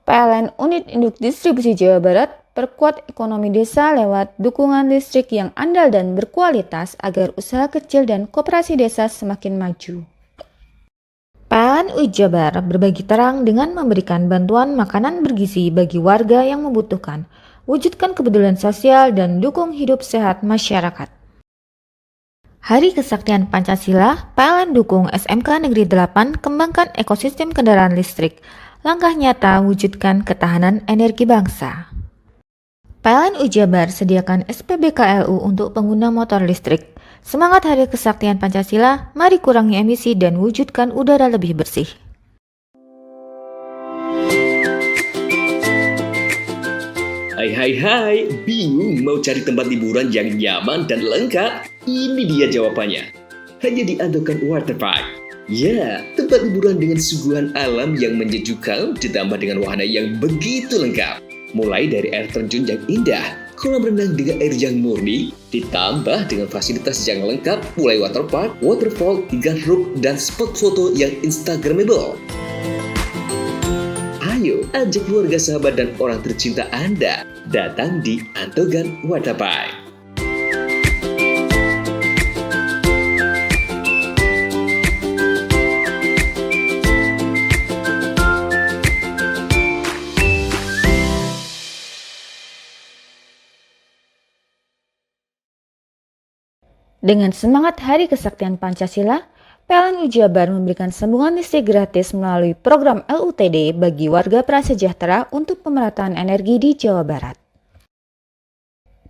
PLN Unit Induk Distribusi Jawa Barat perkuat ekonomi desa lewat dukungan listrik yang andal dan berkualitas agar usaha kecil dan koperasi desa semakin maju. PLN UI Jabar berbagi terang dengan memberikan bantuan makanan bergizi bagi warga yang membutuhkan, wujudkan kepedulian sosial dan dukung hidup sehat masyarakat. Hari Kesaktian Pancasila, PLN dukung SMK Negeri 8 kembangkan ekosistem kendaraan listrik, langkah nyata wujudkan ketahanan energi bangsa. PLN UI Jabar sediakan SPBKLU untuk pengguna motor listrik. Semangat Hari Kesaktian Pancasila, mari kurangi emisi dan wujudkan udara lebih bersih. Hai, bingung mau cari tempat liburan yang nyaman dan lengkap? Ini dia jawabannya. Hanya di Andokan Waterpark. Ya, tempat liburan dengan suguhan alam yang menyejukkan ditambah dengan wahana yang begitu lengkap. Mulai dari air terjun yang indah, kolam renang dengan air yang murni, ditambah dengan fasilitas yang lengkap mulai waterpark, waterfall, hingga roof dan spot foto yang instagramable. Ayo, ajak keluarga, sahabat, dan orang tercinta Anda datang di Andokan Waterpark. Dengan semangat Hari Kesaktian Pancasila, PLN UI Jabar memberikan sambungan listrik gratis melalui program LUTD bagi warga prasejahtera untuk pemerataan energi di Jawa Barat.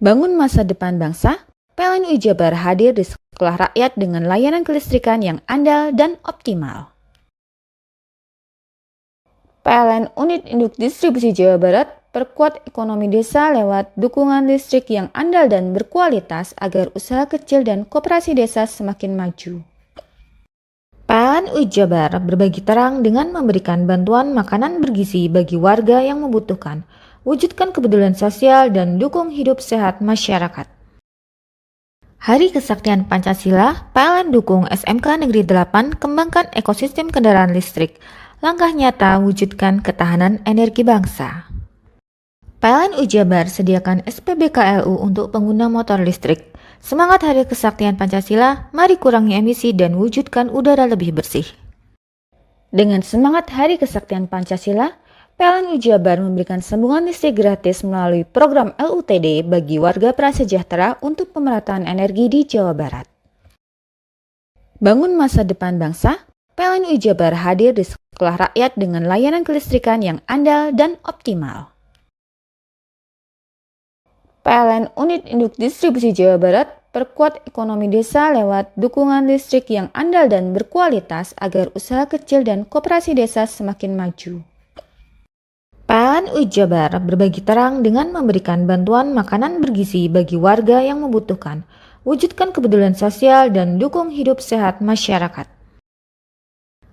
Bangun masa depan bangsa, PLN UI Jabar hadir di sekolah rakyat dengan layanan kelistrikan yang andal dan optimal. PLN Unit Induk Distribusi Jawa Barat perkuat ekonomi desa lewat dukungan listrik yang andal dan berkualitas agar usaha kecil dan koperasi desa semakin maju. PLN UI Jabar berbagi terang dengan memberikan bantuan makanan bergizi bagi warga yang membutuhkan, wujudkan kepedulian sosial dan dukung hidup sehat masyarakat. Hari Kesaktian Pancasila, PLN dukung SMK Negeri 8 kembangkan ekosistem kendaraan listrik, langkah nyata wujudkan ketahanan energi bangsa. PLN UI Jabar sediakan SPBKLU untuk pengguna motor listrik. Semangat Hari Kesaktian Pancasila, mari kurangi emisi dan wujudkan udara lebih bersih. Dengan semangat Hari Kesaktian Pancasila, PLN UI Jabar memberikan sambungan listrik gratis melalui program LUTD bagi warga prasejahtera untuk pemerataan energi di Jawa Barat. Bangun masa depan bangsa, PLN UI Jabar hadir di sekolah rakyat dengan layanan kelistrikan yang andal dan optimal. PLN Unit Induk Distribusi Jawa Barat perkuat ekonomi desa lewat dukungan listrik yang andal dan berkualitas agar usaha kecil dan koperasi desa semakin maju. PLN UI Jabar berbagi terang dengan memberikan bantuan makanan bergizi bagi warga yang membutuhkan, wujudkan kepedulian sosial dan dukung hidup sehat masyarakat.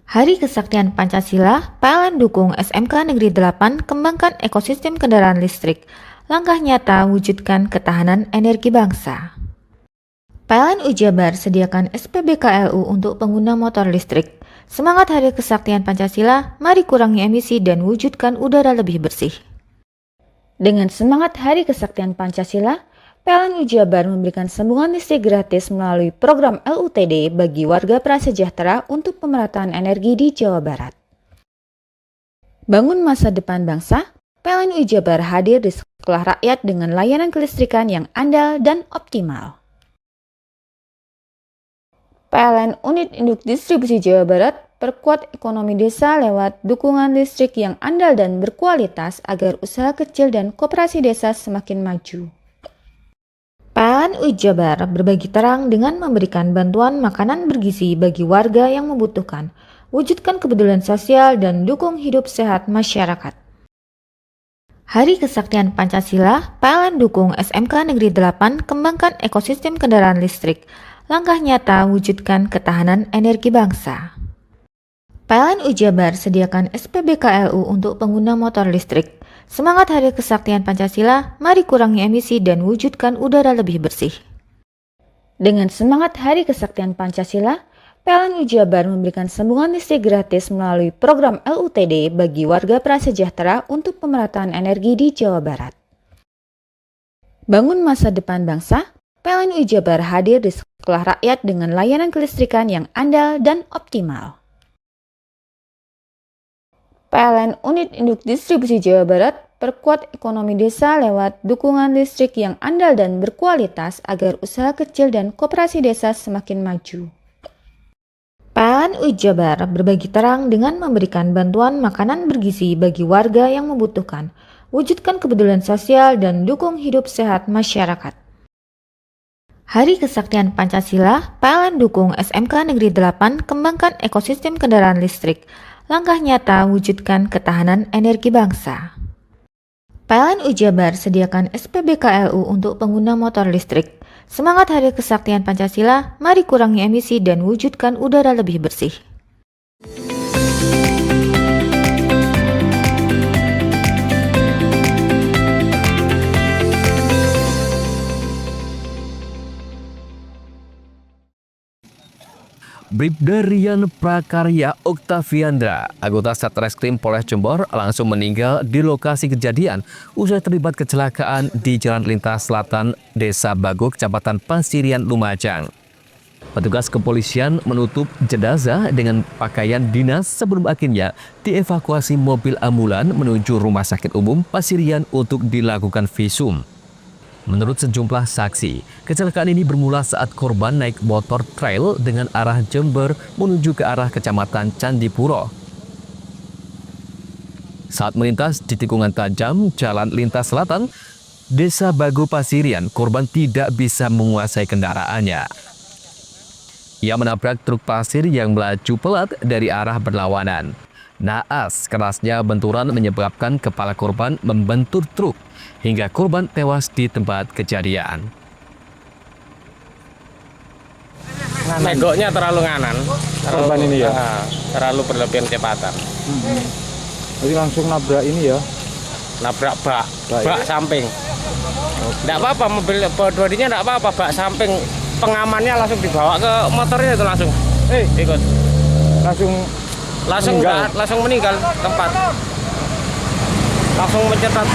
Hari Kesaktian Pancasila, PLN dukung SMK Negeri 8 kembangkan ekosistem kendaraan listrik, langkah nyata wujudkan ketahanan energi bangsa. PLN UI Jabar sediakan SPBKLU untuk pengguna motor listrik. Semangat Hari Kesaktian Pancasila, mari kurangi emisi dan wujudkan udara lebih bersih. Dengan semangat Hari Kesaktian Pancasila, PLN UI Jabar memberikan sambungan listrik gratis melalui program LUTD bagi warga prasejahtera untuk pemerataan energi di Jawa Barat. Bangun masa depan bangsa, PLN UI Jabar hadir di sekolah rakyat dengan layanan kelistrikan yang andal dan optimal. PLN Unit Induk Distribusi Jawa Barat perkuat ekonomi desa lewat dukungan listrik yang andal dan berkualitas agar usaha kecil dan koperasi desa semakin maju. PLN UI Jabar berbagi terang dengan memberikan bantuan makanan bergizi bagi warga yang membutuhkan, wujudkan kepedulian sosial dan dukung hidup sehat masyarakat. Hari Kesaktian Pancasila, PLN dukung SMK Negeri 8 kembangkan ekosistem kendaraan listrik, langkah nyata wujudkan ketahanan energi bangsa. PLN UI Jabar sediakan SPBKLU untuk pengguna motor listrik. Semangat Hari Kesaktian Pancasila, mari kurangi emisi dan wujudkan udara lebih bersih. Dengan semangat Hari Kesaktian Pancasila, PLN Jabar memberikan sambungan listrik gratis melalui program LUTD bagi warga prasejahtera untuk pemerataan energi di Jawa Barat. Bangun masa depan bangsa, PLN Jabar hadir di sekolah rakyat dengan layanan kelistrikan yang andal dan optimal. PLN Unit Induk Distribusi Jawa Barat perkuat ekonomi desa lewat dukungan listrik yang andal dan berkualitas agar usaha kecil dan koperasi desa semakin maju. PLN Jabar berbagi terang dengan memberikan bantuan makanan bergizi bagi warga yang membutuhkan, wujudkan kepedulian sosial dan dukung hidup sehat masyarakat. Hari Kesaktian Pancasila, PLN dukung SMK Negeri 8 kembangkan ekosistem kendaraan listrik, langkah nyata wujudkan ketahanan energi bangsa. PLN Jabar sediakan SPBKLU untuk pengguna motor listrik. Semangat Hari Kesaktian Pancasila, mari kurangi emisi dan wujudkan udara lebih bersih. Bribda Rian Prakarya Oktaviandra, anggota Satreskrim Polres Jember, langsung meninggal di lokasi kejadian usai terlibat kecelakaan di Jalan Lintas Selatan, Desa Bago, Kecamatan Pasirian, Lumajang. Petugas kepolisian menutup jenazah dengan pakaian dinas sebelum akhirnya dievakuasi mobil ambulan menuju Rumah Sakit Umum Pasirian untuk dilakukan visum. Menurut sejumlah saksi, kecelakaan ini bermula saat korban naik motor trail dengan arah Jember menuju ke arah Kecamatan Candipuro. Saat melintas di tikungan tajam Jalan Lintas Selatan, Desa Bago Pasirian, korban tidak bisa menguasai kendaraannya. Ia menabrak truk pasir yang melaju pelat dari arah berlawanan. Naas kerasnya benturan menyebabkan kepala korban membentur truk hingga korban tewas di tempat kejadian. Megoknya terlalu nganan. Korban ini ya? Terlalu berlebihan kecepatan. Jadi langsung nabrak ini ya? Nabrak bak samping. Tidak apa-apa, mobil bodinya tidak apa-apa, bak samping. Pengamannya langsung dibawa ke motornya itu langsung. Ikut. Langsung meninggal tempat. Langsung mencetat.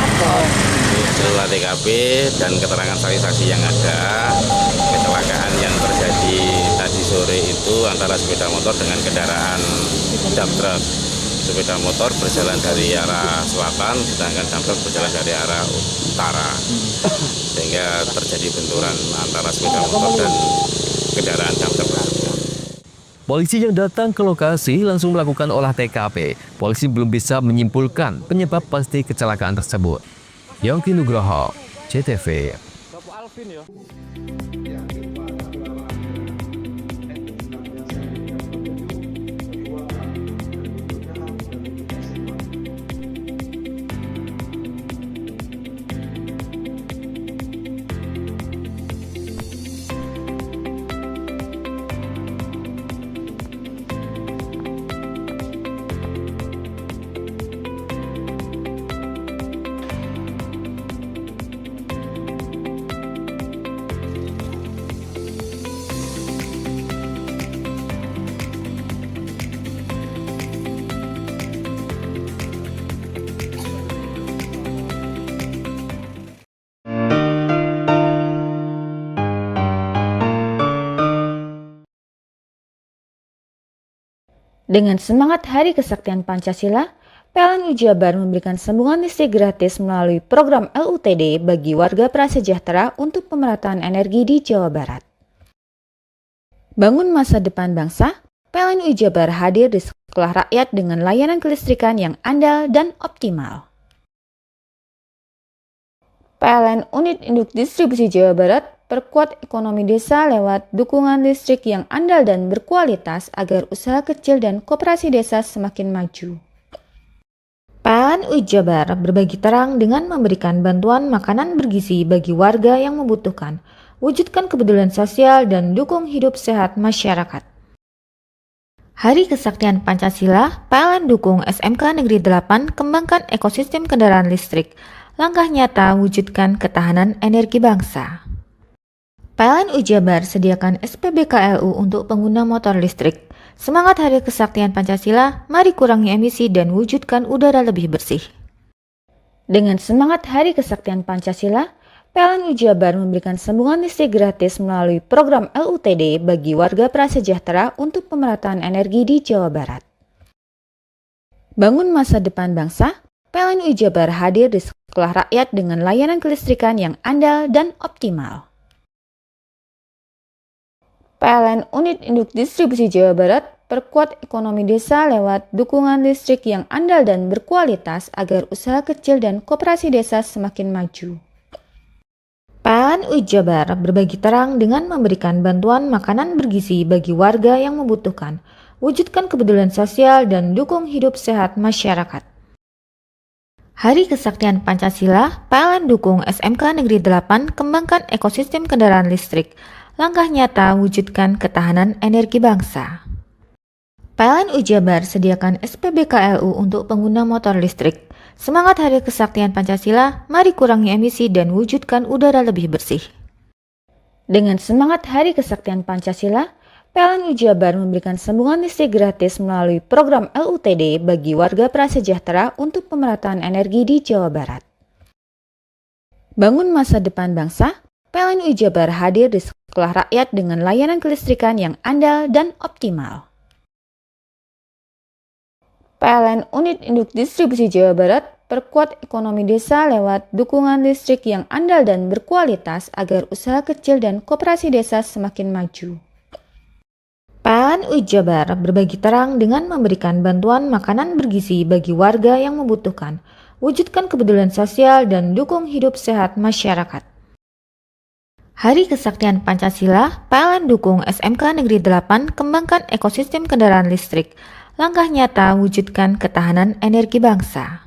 Setelah TKP dan keterangan saksi-saksi yang ada, kecelakaan yang terjadi tadi sore itu antara sepeda motor dengan kendaraan dump truck. Sepeda motor berjalan dari arah selatan, sedangkan dump truck berjalan dari arah utara, sehingga terjadi benturan antara sepeda motor dan kendaraan dump truck tersebut. Polisi yang datang ke lokasi langsung melakukan olah TKP. Polisi belum bisa menyimpulkan penyebab pasti kecelakaan tersebut. Yongki Nugroho, CTV. Dengan semangat Hari Kesaktian Pancasila, PLN Jabar memberikan sambungan listrik gratis melalui program LUTD bagi warga prasejahtera untuk pemerataan energi di Jawa Barat. Bangun masa depan bangsa, PLN Jabar hadir di sekolah rakyat dengan layanan kelistrikan yang andal dan optimal. PLN Unit Induk Distribusi Jawa Barat perkuat ekonomi desa lewat dukungan listrik yang andal dan berkualitas agar usaha kecil dan koperasi desa semakin maju. PLN Jabar berbagi terang dengan memberikan bantuan makanan bergizi bagi warga yang membutuhkan, wujudkan kepedulian sosial dan dukung hidup sehat masyarakat. Hari Kesaktian Pancasila, PLN dukung SMK Negeri 8 kembangkan ekosistem kendaraan listrik, langkah nyata wujudkan ketahanan energi bangsa. PLN Jabar sediakan SPBKLU untuk pengguna motor listrik. Semangat Hari Kesaktian Pancasila, mari kurangi emisi dan wujudkan udara lebih bersih. Dengan semangat Hari Kesaktian Pancasila, PLN Jabar memberikan sambungan listrik gratis melalui program LUTD bagi warga prasejahtera untuk pemerataan energi di Jawa Barat. Bangun masa depan bangsa, PLN Jabar hadir di sekolah rakyat dengan layanan kelistrikan yang andal dan optimal. PLN Unit Induk Distribusi Jawa Barat perkuat ekonomi desa lewat dukungan listrik yang andal dan berkualitas agar usaha kecil dan koperasi desa semakin maju. PLN Jabar berbagi terang dengan memberikan bantuan makanan bergizi bagi warga yang membutuhkan, wujudkan kepedulian sosial dan dukung hidup sehat masyarakat. Hari Kesaktian Pancasila, PLN dukung SMK Negeri 8 kembangkan ekosistem kendaraan listrik. Langkah nyata wujudkan ketahanan energi bangsa. PLN Jabar sediakan SPBKLU untuk pengguna motor listrik. Semangat Hari Kesaktian Pancasila, mari kurangi emisi dan wujudkan udara lebih bersih. Dengan semangat Hari Kesaktian Pancasila, PLN Jabar memberikan sambungan listrik gratis melalui program LUTD bagi warga prasejahtera untuk pemerataan energi di Jawa Barat. Bangun masa depan bangsa, PLN Jabar hadir di sekolah rakyat dengan layanan kelistrikan yang andal dan optimal. PLN Unit Induk Distribusi Jawa Barat perkuat ekonomi desa lewat dukungan listrik yang andal dan berkualitas agar usaha kecil dan koperasi desa semakin maju. PLN Jabar berbagi terang dengan memberikan bantuan makanan bergizi bagi warga yang membutuhkan, wujudkan kepedulian sosial dan dukung hidup sehat masyarakat. Hari Kesaktian Pancasila, PLN dukung SMK Negeri 8 kembangkan ekosistem kendaraan listrik. Langkah nyata wujudkan ketahanan energi bangsa.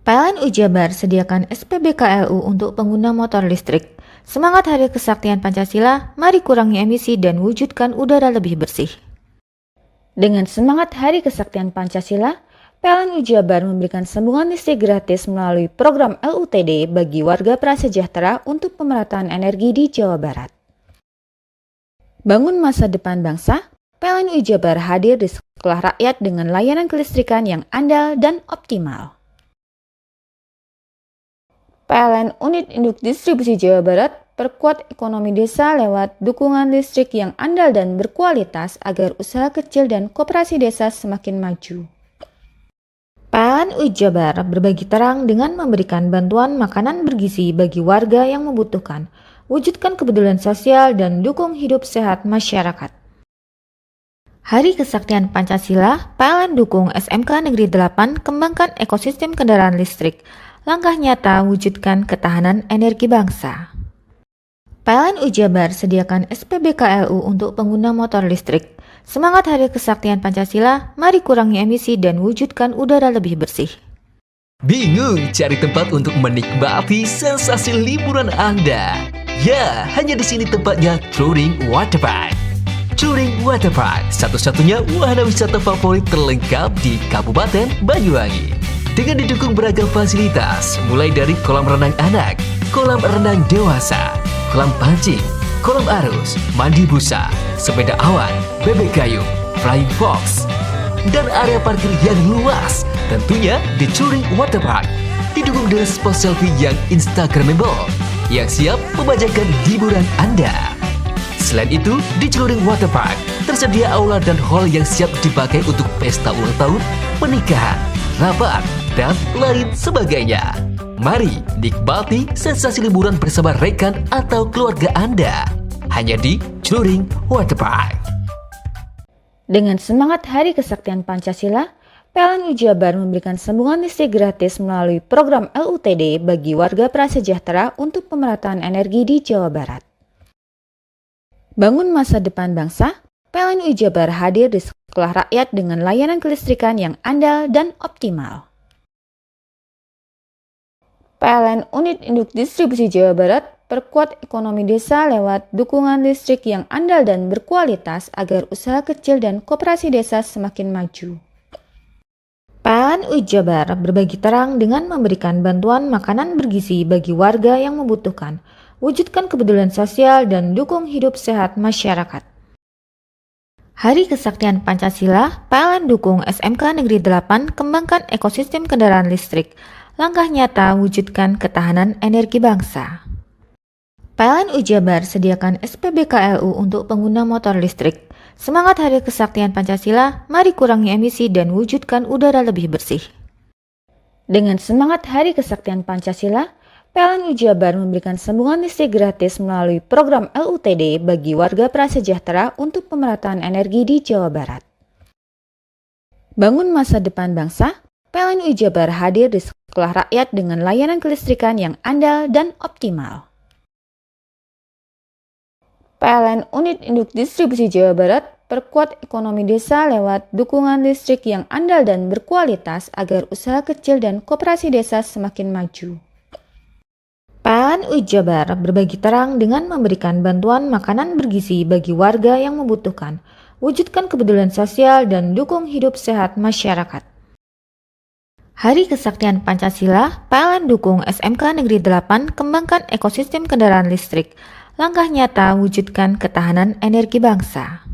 PLN Jabar sediakan SPBKLU untuk pengguna motor listrik. Semangat Hari Kesaktian Pancasila, mari kurangi emisi dan wujudkan udara lebih bersih. Dengan semangat Hari Kesaktian Pancasila, PLN Jabar memberikan sambungan listrik gratis melalui program LUTD bagi warga prasejahtera untuk pemerataan energi di Jawa Barat. Bangun masa depan bangsa, PLN Jabar hadir di sekolah rakyat dengan layanan kelistrikan yang andal dan optimal. PLN Unit Induk Distribusi Jawa Barat perkuat ekonomi desa lewat dukungan listrik yang andal dan berkualitas agar usaha kecil dan koperasi desa semakin maju. PLN Jabar berbagi terang dengan memberikan bantuan makanan bergizi bagi warga yang membutuhkan, wujudkan kepedulian sosial dan dukung hidup sehat masyarakat. Hari Kesaktian Pancasila, PLN dukung SMK Negeri 8 kembangkan ekosistem kendaraan listrik. Langkah nyata wujudkan ketahanan energi bangsa. PLN Jabar sediakan SPBKLU untuk pengguna motor listrik. Semangat Hari Kesaktian Pancasila, mari kurangi emisi dan wujudkan udara lebih bersih. Bingung cari tempat untuk menikmati sensasi liburan Anda? Ya, hanya di sini tempatnya Touring Waterpark. Touring Waterpark, satu-satunya wahana wisata favorit terlengkap di Kabupaten Banyuwangi. Dengan didukung beragam fasilitas, mulai dari kolam renang anak, kolam renang dewasa, kolam pancing, kolam arus, mandi busa, sepeda awan, bebek kayu, flying fox, dan area parkir yang luas. Tentunya di Touring Waterpark didukung dengan spot selfie yang instagramable yang siap membajakan hiburan Anda. Selain itu, di Touring Waterpark tersedia aula dan hall yang siap dipakai untuk pesta ulang tahun, pernikahan, rapat, dan lain sebagainya. Mari nikmati sensasi liburan bersama rekan atau keluarga Anda. Hanya di Touring Waterpark. Dengan semangat Hari Kesaktian Pancasila, PLN Jabar memberikan sambungan listrik gratis melalui program LUTD bagi warga prasejahtera untuk pemerataan energi di Jawa Barat. Bangun masa depan bangsa, PLN Jabar hadir di sekolah rakyat dengan layanan kelistrikan yang andal dan optimal. PLN Unit Induk Distribusi Jawa Barat perkuat ekonomi desa lewat dukungan listrik yang andal dan berkualitas agar usaha kecil dan koperasi desa semakin maju. PLN Jabar berbagi terang dengan memberikan bantuan makanan bergizi bagi warga yang membutuhkan, wujudkan kepedulian sosial dan dukung hidup sehat masyarakat. Hari Kesaktian Pancasila, PLN dukung SMK Negeri 8 kembangkan ekosistem kendaraan listrik. Langkah nyata wujudkan ketahanan energi bangsa. PLN Ujabar sediakan SPBKLU untuk pengguna motor listrik. Semangat Hari Kesaktian Pancasila, mari kurangi emisi dan wujudkan udara lebih bersih. Dengan semangat Hari Kesaktian Pancasila, PLN Ujabar memberikan sambungan listrik gratis melalui program LUTD bagi warga prasejahtera untuk pemerataan energi di Jawa Barat. Bangun masa depan bangsa, PLN Ujabar hadir di sekolah rakyat dengan layanan kelistrikan yang andal dan optimal. PLN Unit Induk Distribusi Jawa Barat perkuat ekonomi desa lewat dukungan listrik yang andal dan berkualitas agar usaha kecil dan koperasi desa semakin maju. PLN Ujabar berbagi terang dengan memberikan bantuan makanan bergizi bagi warga yang membutuhkan, wujudkan kepedulian sosial dan dukung hidup sehat masyarakat. Hari Kesaktian Pancasila, PLN dukung SMK Negeri 8 kembangkan ekosistem kendaraan listrik. Langkah nyata wujudkan ketahanan energi bangsa.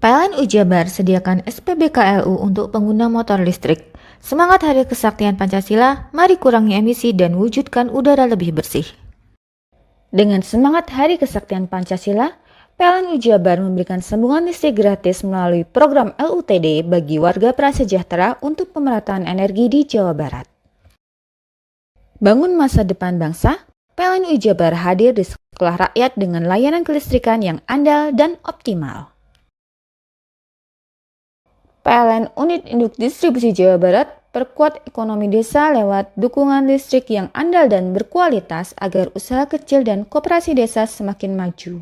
PLN Ujabar sediakan SPBKLU untuk pengguna motor listrik. Semangat Hari Kesaktian Pancasila, mari kurangi emisi dan wujudkan udara lebih bersih. Dengan semangat Hari Kesaktian Pancasila, PLN Ujabar memberikan sambungan listrik gratis melalui program LUTD bagi warga prasejahtera untuk pemerataan energi di Jawa Barat. Bangun masa depan bangsa, PLN Ujabar hadir di sekolah rakyat dengan layanan kelistrikan yang andal dan optimal. PLN Unit Induk Distribusi Jawa Barat perkuat ekonomi desa lewat dukungan listrik yang andal dan berkualitas agar usaha kecil dan koperasi desa semakin maju.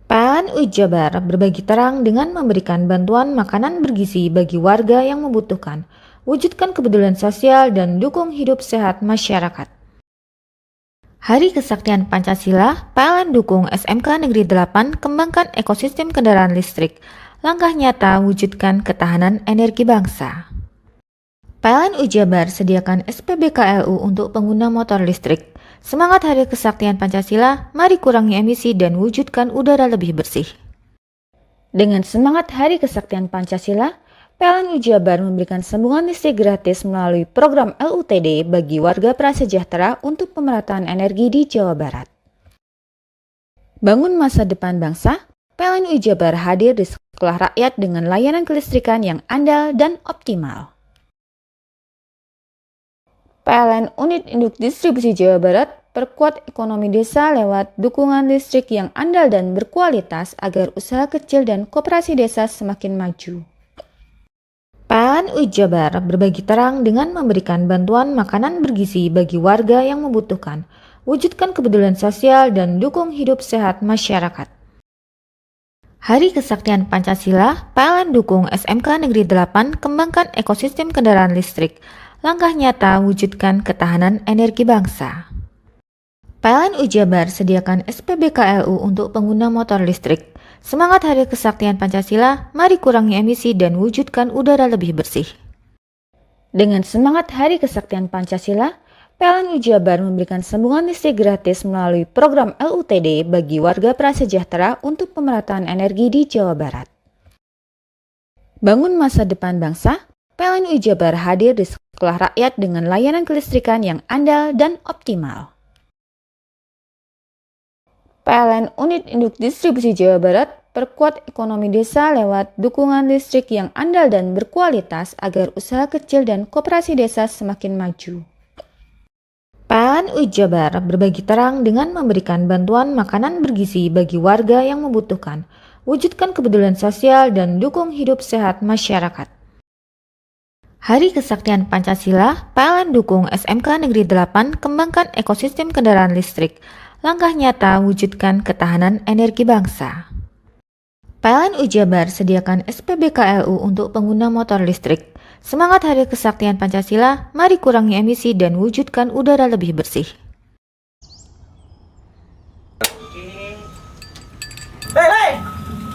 PLN Ujabar berbagi terang dengan memberikan bantuan makanan bergizi bagi warga yang membutuhkan, wujudkan kepedulian sosial dan dukung hidup sehat masyarakat. Hari Kesaktian Pancasila, PLN dukung SMK Negeri 8 kembangkan ekosistem kendaraan listrik. Langkah nyata wujudkan ketahanan energi bangsa. PLN Ujabar sediakan SPBKLU untuk pengguna motor listrik. Semangat Hari Kesaktian Pancasila, mari kurangi emisi dan wujudkan udara lebih bersih. Dengan semangat Hari Kesaktian Pancasila, PLN Ujabar memberikan sambungan listrik gratis melalui program LUTD bagi warga prasejahtera untuk pemerataan energi di Jawa Barat. Bangun masa depan bangsa, PLN Ujabar hadir di sekolah rakyat dengan layanan kelistrikan yang andal dan optimal. PLN Unit Induk Distribusi Jawa Barat perkuat ekonomi desa lewat dukungan listrik yang andal dan berkualitas agar usaha kecil dan koperasi desa semakin maju. PLN Ujabar berbagi terang dengan memberikan bantuan makanan bergizi bagi warga yang membutuhkan, wujudkan kepedulian sosial dan dukung hidup sehat masyarakat. Hari Kesaktian Pancasila, PLN dukung SMK Negeri 8 kembangkan ekosistem kendaraan listrik. Langkah nyata wujudkan ketahanan energi bangsa. PLN Ujabar sediakan SPBKLU untuk pengguna motor listrik. Semangat Hari Kesaktian Pancasila, mari kurangi emisi dan wujudkan udara lebih bersih. Dengan semangat Hari Kesaktian Pancasila, PLN Ujabar memberikan sambungan listrik gratis melalui program LUTD bagi warga prasejahtera untuk pemerataan energi di Jawa Barat. Bangun masa depan bangsa, PLN Ujabar hadir di sekolah rakyat dengan layanan kelistrikan yang andal dan optimal. PLN Unit Induk Distribusi Jawa Barat perkuat ekonomi desa lewat dukungan listrik yang andal dan berkualitas agar usaha kecil dan koperasi desa semakin maju. PLN Ujabar berbagi terang dengan memberikan bantuan makanan bergizi bagi warga yang membutuhkan, wujudkan kepedulian sosial dan dukung hidup sehat masyarakat. Hari Kesaktian Pancasila, PLN dukung SMK Negeri 8 kembangkan ekosistem kendaraan listrik. Langkah nyata wujudkan ketahanan energi bangsa. PLN Ujabar sediakan SPBKLU untuk pengguna motor listrik. Semangat Hari Kesaktian Pancasila, mari kurangi emisi dan wujudkan udara lebih bersih. Hei,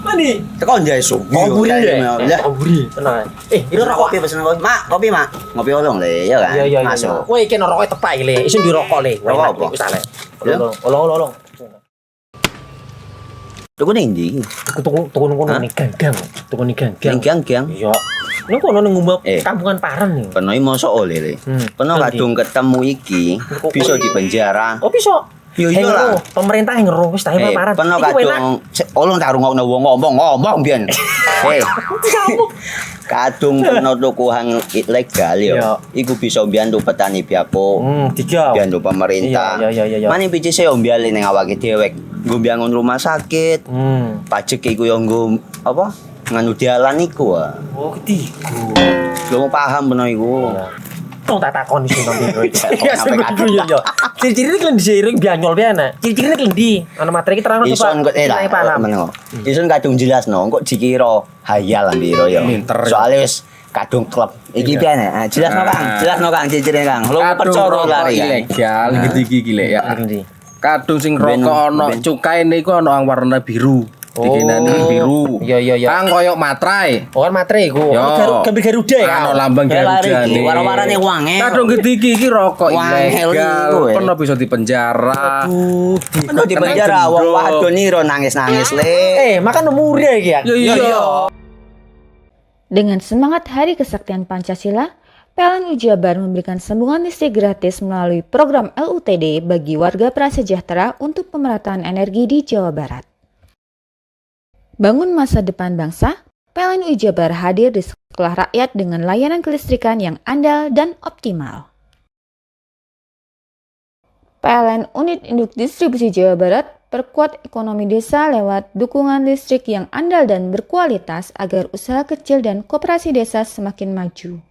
mandi. Tekan jaya su. Ngoburi ya. Ngoburi. Tenang. Ini rokok. Kopi pesen kopi. Mak, kopi mak. Ngopi olong le, ya kan? Iya. Masuk. Kowe iki rokok tepak le, isin dirokok le. Rokok apa? Wis ale. Olong. Tuku ning ndi? Tuku ngono ning gang. Tuku ning gang. Ning gang. Iya. Ning kono ning ngumba kampungan Paren nih. Kena mosok oleh le. Kena kadung ketemu iki bisa dipenjara. Oh bisa. Yo iya lah. Pemerintah yang ngeru wis tahe Paren. Kena kadung olong tak rungokno wong ngomong biyen. Kadung kena tuku hang ilegal yo. Iku bisa mbiyantu petani biako. Mbiyantu pemerintah. Iya. Mane picise yo mbiale ning awake dhewek. Nggo mbiangun rumah sakit. Pajak iku yo nggo apa? Nganu dalan iku. Oh, ketiku. Lu paham bener iku. Tong tak takoni sing nang biro iki. Ya sampe yo. Ciri-cirine klend diseiring bianyol piana. Ciri-cirine klendi. Ana materi iki terang coba. Ison kok meneng. Ison kadung jelasno, kok dikira hayal lan biro yo. Soale wis kadung klub. Iki piana? Jelasno Kang, ciri-cirine Kang. Lu percaya lari ilegal iki lek ya. Kadung sing rokok ana cukae niku ana warna biru. Dikenani biru. Iya. Kang koyo matrai. Oh kan matrai iku. Gambar Garuda ya. Ana lambang Garuda iki. Warna-warnane wange. Kadung iki rokok ilegal. Pernah bisa dipenjara. Aduh, dipenjara wong wadon iro nangis-nangis le. Makan umur ya iki ya. Iya. Dengan semangat Hari Kesaktian Pancasila, PLN Jabar memberikan sambungan listrik gratis melalui program LUTD bagi warga prasejahtera untuk pemerataan energi di Jawa Barat. Bangun masa depan bangsa, PLN Jabar hadir di sekolah rakyat dengan layanan kelistrikan yang andal dan optimal. PLN Unit Induk Distribusi Jawa Barat perkuat ekonomi desa lewat dukungan listrik yang andal dan berkualitas agar usaha kecil dan koperasi desa semakin maju.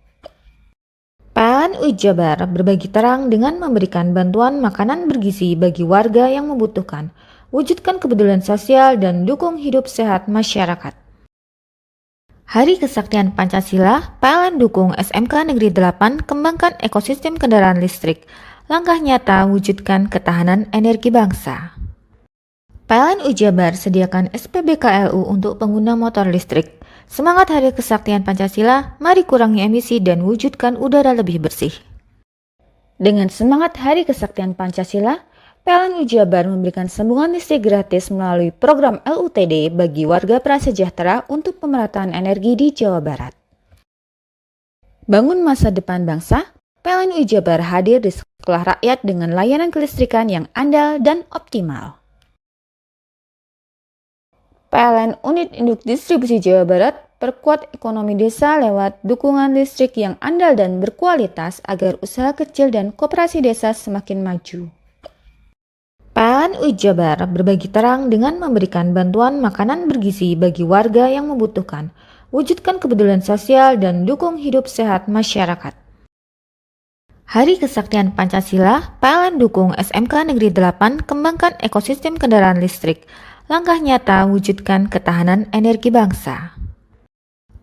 PLN Jabar berbagi terang dengan memberikan bantuan makanan bergizi bagi warga yang membutuhkan, wujudkan kepedulian sosial dan dukung hidup sehat masyarakat. Hari Kesaktian Pancasila, PLN dukung SMK Negeri 8 kembangkan ekosistem kendaraan listrik. Langkah nyata wujudkan ketahanan energi bangsa. PLN Jabar sediakan SPBKLU untuk pengguna motor listrik. Semangat Hari Kesaktian Pancasila, mari kurangi emisi dan wujudkan udara lebih bersih. Dengan semangat Hari Kesaktian Pancasila, PLN Jabar memberikan sambungan listrik gratis melalui program LUTD bagi warga prasejahtera untuk pemerataan energi di Jawa Barat. Bangun masa depan bangsa, PLN Jabar hadir di sekolah rakyat dengan layanan kelistrikan yang andal dan optimal. PLN Unit Induk Distribusi Jawa Barat perkuat ekonomi desa lewat dukungan listrik yang andal dan berkualitas agar usaha kecil dan koperasi desa semakin maju. PLN Jabar berbagi terang dengan memberikan bantuan makanan bergizi bagi warga yang membutuhkan, wujudkan kepedulian sosial dan dukung hidup sehat masyarakat. Hari Kesaktian Pancasila, PLN dukung SMK Negeri 8 kembangkan ekosistem kendaraan listrik. Langkah nyata wujudkan ketahanan energi bangsa.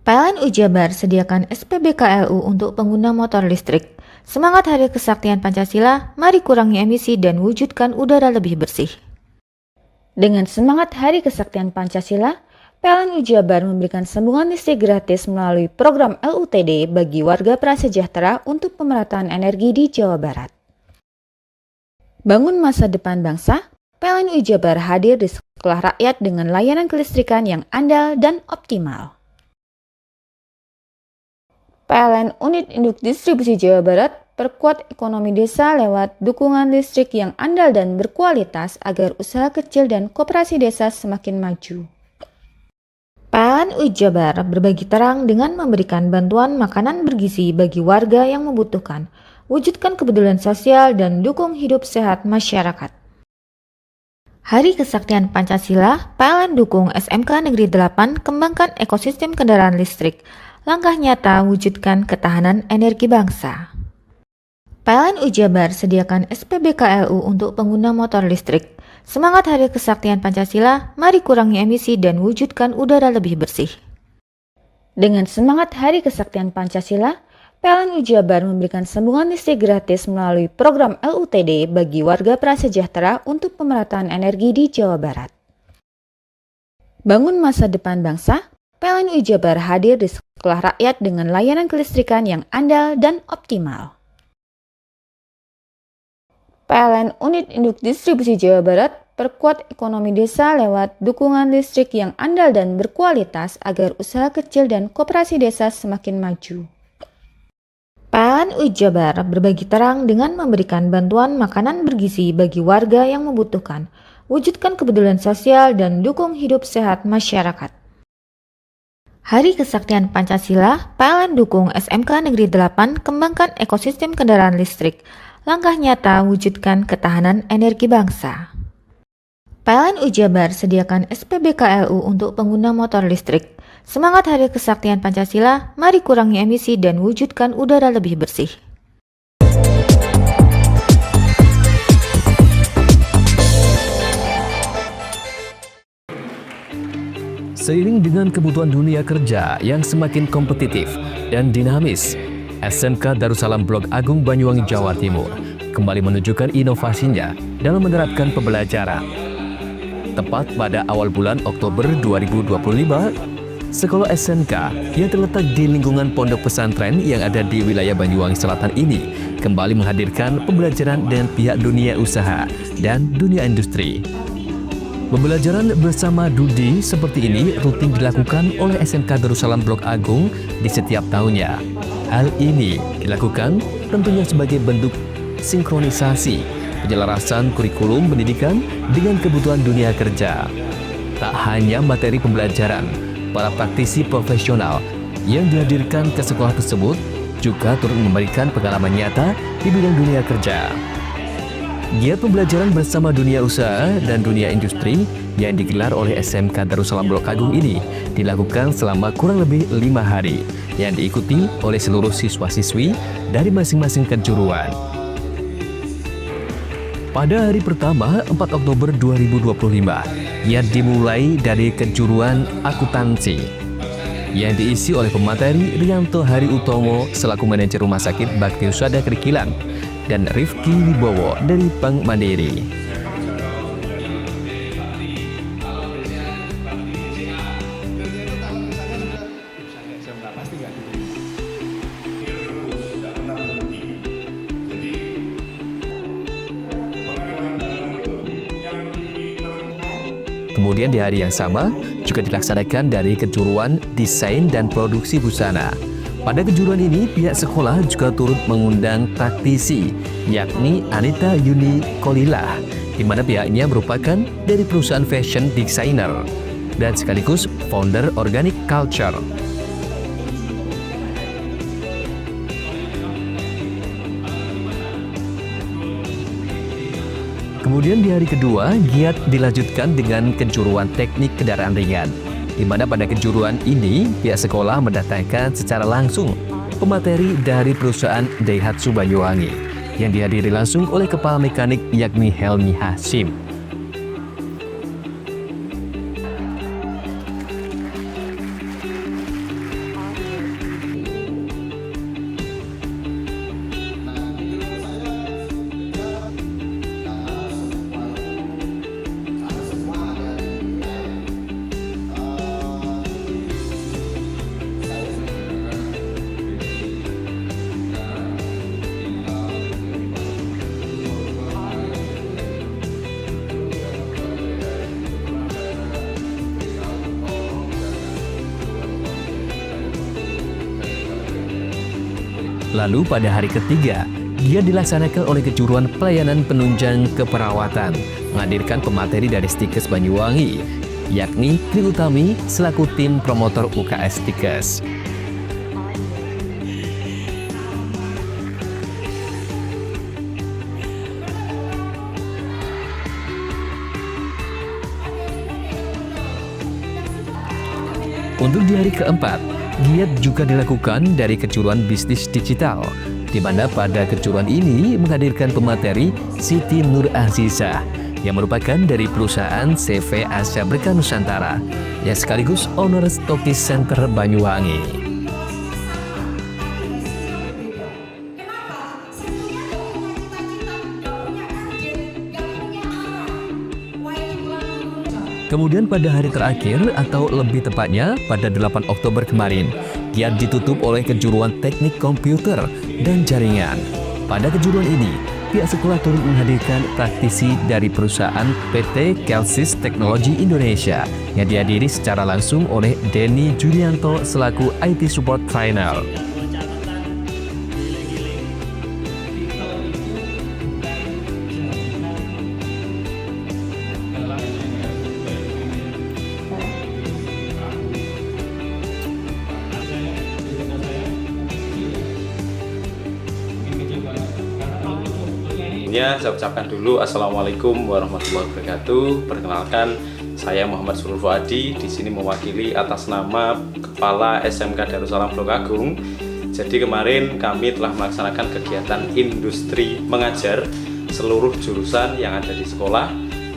PLN Jabar sediakan SPBKLU untuk pengguna motor listrik. Semangat Hari Kesaktian Pancasila, mari kurangi emisi dan wujudkan udara lebih bersih. Dengan semangat Hari Kesaktian Pancasila, PLN Jabar memberikan sambungan listrik gratis melalui program LUTD bagi warga prasejahtera untuk pemerataan energi di Jawa Barat. Bangun masa depan bangsa, PLN Jabar hadir di sekolah rakyat dengan layanan kelistrikan yang andal dan optimal. PLN Unit Induk Distribusi Jawa Barat perkuat ekonomi desa lewat dukungan listrik yang andal dan berkualitas agar usaha kecil dan koperasi desa semakin maju. PLN Jabar berbagi terang dengan memberikan bantuan makanan bergizi bagi warga yang membutuhkan, wujudkan kepedulian sosial dan dukung hidup sehat masyarakat. Hari Kesaktian Pancasila, PLN dukung SMK Negeri 8 kembangkan ekosistem kendaraan listrik. Langkah nyata wujudkan ketahanan energi bangsa. PLN Jabar sediakan SPBKLU untuk pengguna motor listrik. Semangat Hari Kesaktian Pancasila, mari kurangi emisi dan wujudkan udara lebih bersih. Dengan semangat Hari Kesaktian Pancasila, PLN Jabar memberikan sambungan listrik gratis melalui program LUTD bagi warga prasejahtera untuk pemerataan energi di Jawa Barat. Bangun masa depan bangsa, PLN Jabar hadir di sekolah rakyat dengan layanan kelistrikan yang andal dan optimal. PLN Unit Induk Distribusi Jawa Barat perkuat ekonomi desa lewat dukungan listrik yang andal dan berkualitas agar usaha kecil dan koperasi desa semakin maju. PLN UI Jabar berbagi terang dengan memberikan bantuan makanan bergizi bagi warga yang membutuhkan, wujudkan kepedulian sosial dan dukung hidup sehat masyarakat. Hari Kesaktian Pancasila, PLN dukung SMK Negeri 8 kembangkan ekosistem kendaraan listrik, langkah nyata wujudkan ketahanan energi bangsa. PLN UI Jabar sediakan SPBKLU untuk pengguna motor listrik. Semangat Hari Kesaktian Pancasila, mari kurangi emisi dan wujudkan udara lebih bersih. Seiring dengan kebutuhan dunia kerja yang semakin kompetitif dan dinamis, SMK Darussalam Blok Agung Banyuwangi, Jawa Timur kembali menunjukkan inovasinya dalam menerapkan pembelajaran. Tepat pada awal bulan Oktober 2025, sekolah SMK yang terletak di lingkungan pondok pesantren yang ada di wilayah Banyuwangi Selatan ini kembali menghadirkan pembelajaran dengan pihak dunia usaha dan dunia industri. Pembelajaran bersama Dudi seperti ini rutin dilakukan oleh SMK Darussalam Blok Agung di setiap tahunnya. Hal ini dilakukan tentunya sebagai bentuk sinkronisasi penyelarasan kurikulum pendidikan dengan kebutuhan dunia kerja. Tak hanya materi pembelajaran, para praktisi profesional yang dihadirkan ke sekolah tersebut juga turut memberikan pengalaman nyata di bidang dunia kerja. Giat pembelajaran bersama dunia usaha dan dunia industri yang digelar oleh SMK Darussalam Blok Agung ini dilakukan selama kurang lebih 5 hari yang diikuti oleh seluruh siswa-siswi dari masing-masing kejuruan. Pada hari pertama, 4 Oktober 2025, ia dimulai dari kejuruan akuntansi yang diisi oleh pemateri Rianto Hari Utomo selaku manajer Rumah Sakit Bakti Husada Krikilan dan Rifki Wibowo dari Bank Mandiri. Kemudian di hari yang sama juga dilaksanakan dari kejuruan desain dan produksi busana. Pada kejuruan ini pihak sekolah juga turut mengundang praktisi yakni Anita Yuni Kolilah, di mana pihaknya merupakan dari perusahaan fashion designer dan sekaligus founder Organic Culture. Kemudian di hari kedua, giat dilanjutkan dengan kejuruan teknik kendaraan ringan, di mana pada kejuruan ini pihak sekolah mendatangkan secara langsung pemateri dari perusahaan Daihatsu Banyuwangi yang dihadiri langsung oleh kepala mekanik yakni Helmi Hasim. Lalu pada hari ketiga, dia dilaksanakan oleh kejuruan pelayanan penunjang keperawatan, menghadirkan pemateri dari Stikes Banyuwangi, yakni Tri Utami selaku tim promotor UKS Stikes. Untuk di hari keempat, giat juga dilakukan dari kejuruan bisnis digital, di mana pada kejuruan ini menghadirkan pemateri Siti Nur Aziza yang merupakan dari perusahaan CV Asia Berkah Nusantara yang sekaligus owner Stokis Center Banyuwangi. Kemudian pada hari terakhir atau lebih tepatnya pada 8 Oktober kemarin, giat ditutup oleh kejuruan teknik komputer dan jaringan. Pada kejuruan ini, pihak sekolah turut menghadirkan praktisi dari perusahaan PT Kelsis Teknologi Indonesia yang dihadiri secara langsung oleh Denny Julianto selaku IT Support Trainer. Saya ucapkan dulu Assalamualaikum warahmatullahi wabarakatuh. Perkenalkan, saya Muhammad Surul Fuadi, di sini mewakili atas nama Kepala SMK Darussalam Blok Agung. Jadi kemarin kami telah melaksanakan kegiatan industri mengajar seluruh jurusan yang ada di sekolah.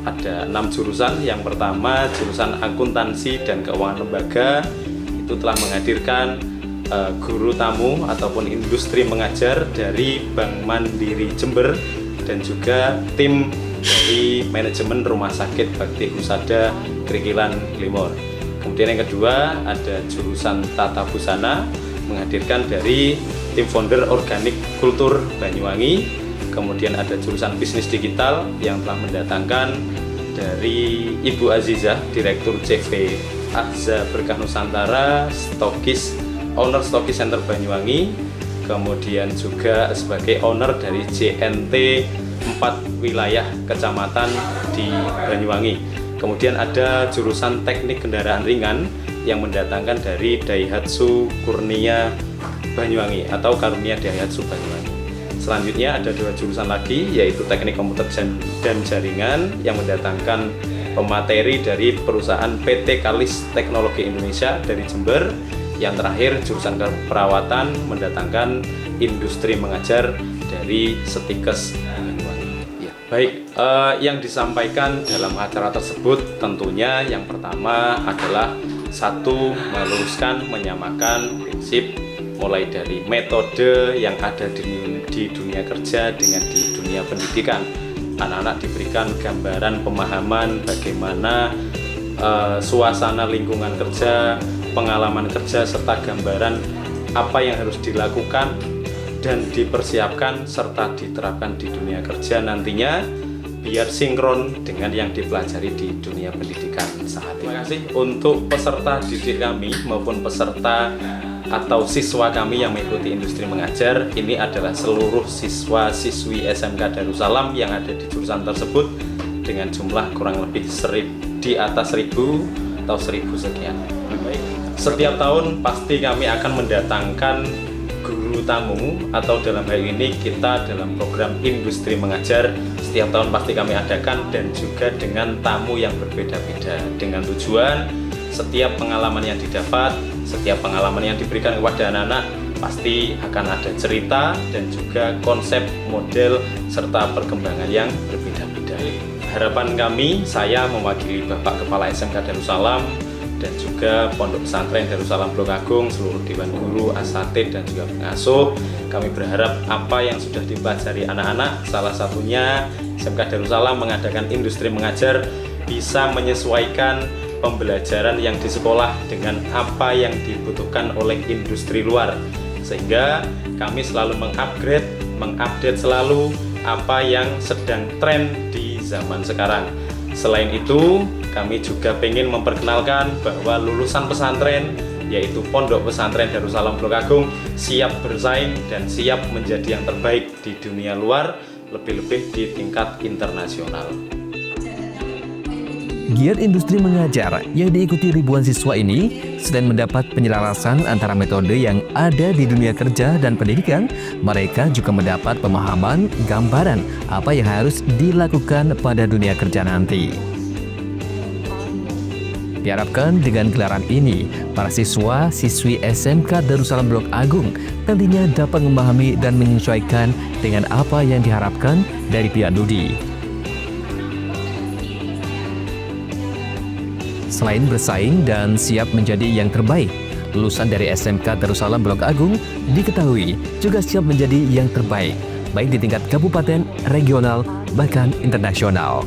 Ada 6 jurusan. Yang pertama jurusan akuntansi dan keuangan lembaga, itu telah menghadirkan guru tamu ataupun industri mengajar dari Bank Mandiri Jember dan juga tim dari manajemen Rumah Sakit Bakti Husada Krikilan Glimor. Kemudian yang kedua ada jurusan Tata Busana, menghadirkan dari tim founder Organik Kultur Banyuwangi. Kemudian ada jurusan Bisnis Digital yang telah mendatangkan dari Ibu Azizah, Direktur CV Azza Berkah Nusantara, owner Stokis Center Banyuwangi. Kemudian juga sebagai owner dari JNT 4 wilayah kecamatan di Banyuwangi. Kemudian ada jurusan teknik kendaraan ringan yang mendatangkan dari Daihatsu Kurnia Banyuwangi atau Karunia Daihatsu Banyuwangi. Selanjutnya ada 2 jurusan lagi, yaitu teknik komputer dan jaringan yang mendatangkan pemateri dari perusahaan PT Kalis Teknologi Indonesia dari Jember. Yang terakhir jurusan keperawatan mendatangkan industri mengajar dari Setikes Banyuwangi. Ya, baik, yang disampaikan dalam acara tersebut tentunya yang pertama adalah satu, meluruskan, menyamakan prinsip mulai dari metode yang ada di dunia kerja dengan di dunia pendidikan. Anak-anak diberikan gambaran pemahaman bagaimana suasana lingkungan kerja, pengalaman kerja, serta gambaran apa yang harus dilakukan dan dipersiapkan serta diterapkan di dunia kerja nantinya biar sinkron dengan yang dipelajari di dunia pendidikan saat ini. Terima kasih untuk peserta didik kami maupun peserta atau siswa kami yang mengikuti industri mengajar. Ini adalah seluruh siswa-siswi SMK Darussalam yang ada di jurusan tersebut dengan jumlah kurang lebih di atas 1000 atau 1000 sekian. Setiap tahun pasti kami akan mendatangkan guru tamu, atau dalam hal ini kita dalam program industri mengajar setiap tahun pasti kami adakan, dan juga dengan tamu yang berbeda-beda, dengan tujuan setiap pengalaman yang didapat, setiap pengalaman yang diberikan kepada anak-anak pasti akan ada cerita dan juga konsep, model, serta perkembangan yang berbeda-beda. Harapan kami, saya mewakili Bapak Kepala SMK Darussalam dan juga Pondok Pesantren Darussalam Blok Agung, seluruh Dewan Guru, asatidz, dan juga pengasuh, kami berharap apa yang sudah dipelajari anak-anak, salah satunya SMK Darussalam mengadakan industri mengajar, bisa menyesuaikan pembelajaran yang di sekolah dengan apa yang dibutuhkan oleh industri luar, sehingga kami selalu mengupdate selalu apa yang sedang tren di zaman sekarang. Selain itu, kami juga ingin memperkenalkan bahwa lulusan pesantren, yaitu Pondok Pesantren Darussalam Blok Agung, siap bersaing dan siap menjadi yang terbaik di dunia luar, lebih-lebih di tingkat internasional. Giat industri mengajar yang diikuti ribuan siswa ini, selain mendapat penyelarasan antara metode yang ada di dunia kerja dan pendidikan, mereka juga mendapat pemahaman, gambaran apa yang harus dilakukan pada dunia kerja nanti. Diharapkan dengan gelaran ini, para siswa-siswi SMK Darussalam Blok Agung nantinya dapat memahami dan menyesuaikan dengan apa yang diharapkan dari pihak Dudi. Selain bersaing dan siap menjadi yang terbaik, lulusan dari SMK Darussalam Blok Agung diketahui juga siap menjadi yang terbaik, baik di tingkat kabupaten, regional, bahkan internasional.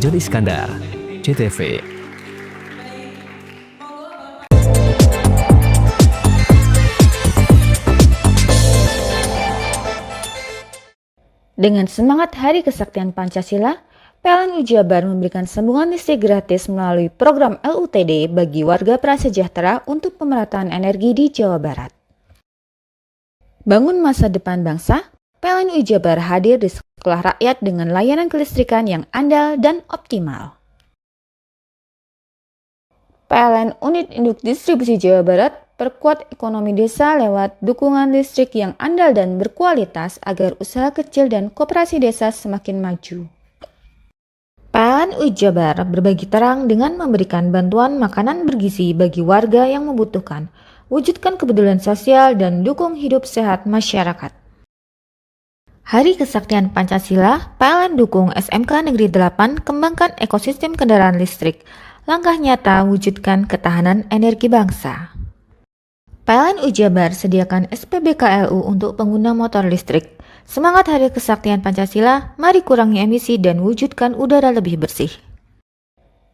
Jody Iskandar, CTV. Dengan semangat Hari Kesaktian Pancasila, PLN Jabar memberikan sambungan listrik gratis melalui program LUTD bagi warga prasejahtera untuk pemerataan energi di Jawa Barat. Bangun masa depan bangsa, PLN Jabar hadir di sekolah rakyat dengan layanan kelistrikan yang andal dan optimal. PLN Unit Induk Distribusi Jawa Barat perkuat ekonomi desa lewat dukungan listrik yang andal dan berkualitas agar usaha kecil dan koperasi desa semakin maju. PLN Jabar berbagi terang dengan memberikan bantuan makanan bergizi bagi warga yang membutuhkan, wujudkan kepedulian sosial dan dukung hidup sehat masyarakat. Hari Kesaktian Pancasila, PLN dukung SMK Negeri 8 kembangkan ekosistem kendaraan listrik, langkah nyata wujudkan ketahanan energi bangsa. PLN Jabar sediakan SPBKLU untuk pengguna motor listrik. Semangat Hari Kesaktian Pancasila, mari kurangi emisi dan wujudkan udara lebih bersih.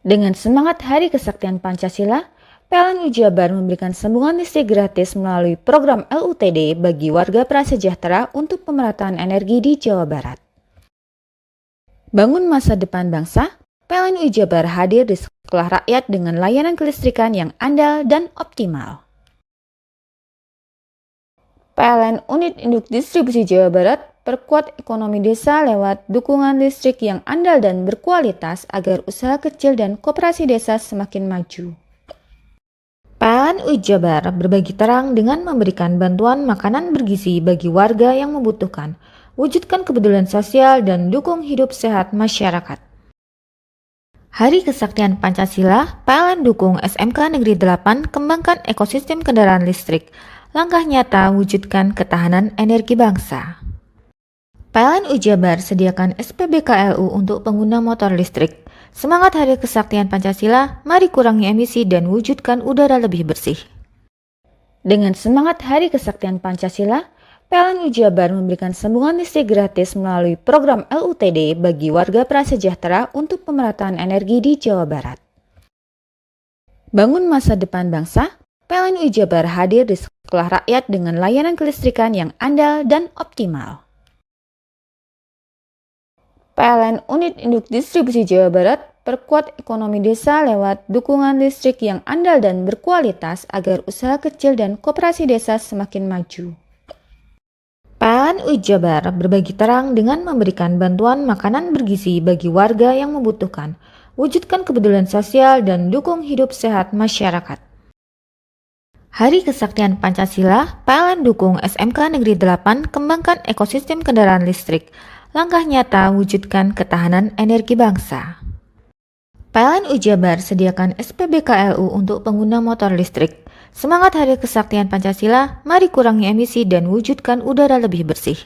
Dengan semangat Hari Kesaktian Pancasila, PLN Jabar memberikan sambungan listrik gratis melalui program LUTD bagi warga prasejahtera untuk pemerataan energi di Jawa Barat. Bangun masa depan bangsa, PLN Jabar hadir di sekolah rakyat dengan layanan kelistrikan yang andal dan optimal. PLN Unit Induk Distribusi Jawa Barat perkuat ekonomi desa lewat dukungan listrik yang andal dan berkualitas agar usaha kecil dan koperasi desa semakin maju. PLN Jabar berbagi terang dengan memberikan bantuan makanan bergizi bagi warga yang membutuhkan, wujudkan kepedulian sosial dan dukung hidup sehat masyarakat. Hari Kesaktian Pancasila, PLN dukung SMK Negeri 8 kembangkan ekosistem kendaraan listrik, langkah nyata wujudkan ketahanan energi bangsa. PLN Jabar sediakan SPBKLU untuk pengguna motor listrik. Semangat Hari Kesaktian Pancasila, mari kurangi emisi dan wujudkan udara lebih bersih. Dengan semangat Hari Kesaktian Pancasila, PLN Jabar memberikan sambungan listrik gratis melalui program LUTD bagi warga prasejahtera untuk pemerataan energi di Jawa Barat. Bangun masa depan bangsa, PLN Jabar hadir di sekolah rakyat dengan layanan kelistrikan yang andal dan optimal. PLN Unit Induk Distribusi Jawa Barat perkuat ekonomi desa lewat dukungan listrik yang andal dan berkualitas agar usaha kecil dan koperasi desa semakin maju. PLN Jabar berbagi terang dengan memberikan bantuan makanan bergizi bagi warga yang membutuhkan, wujudkan kepedulian sosial dan dukung hidup sehat masyarakat. Hari Kesaktian Pancasila, PLN dukung SMK Negeri 8 kembangkan ekosistem kendaraan listrik, langkah nyata wujudkan ketahanan energi bangsa. PLN Jabar sediakan SPBKLU untuk pengguna motor listrik. Semangat Hari Kesaktian Pancasila, mari kurangi emisi dan wujudkan udara lebih bersih.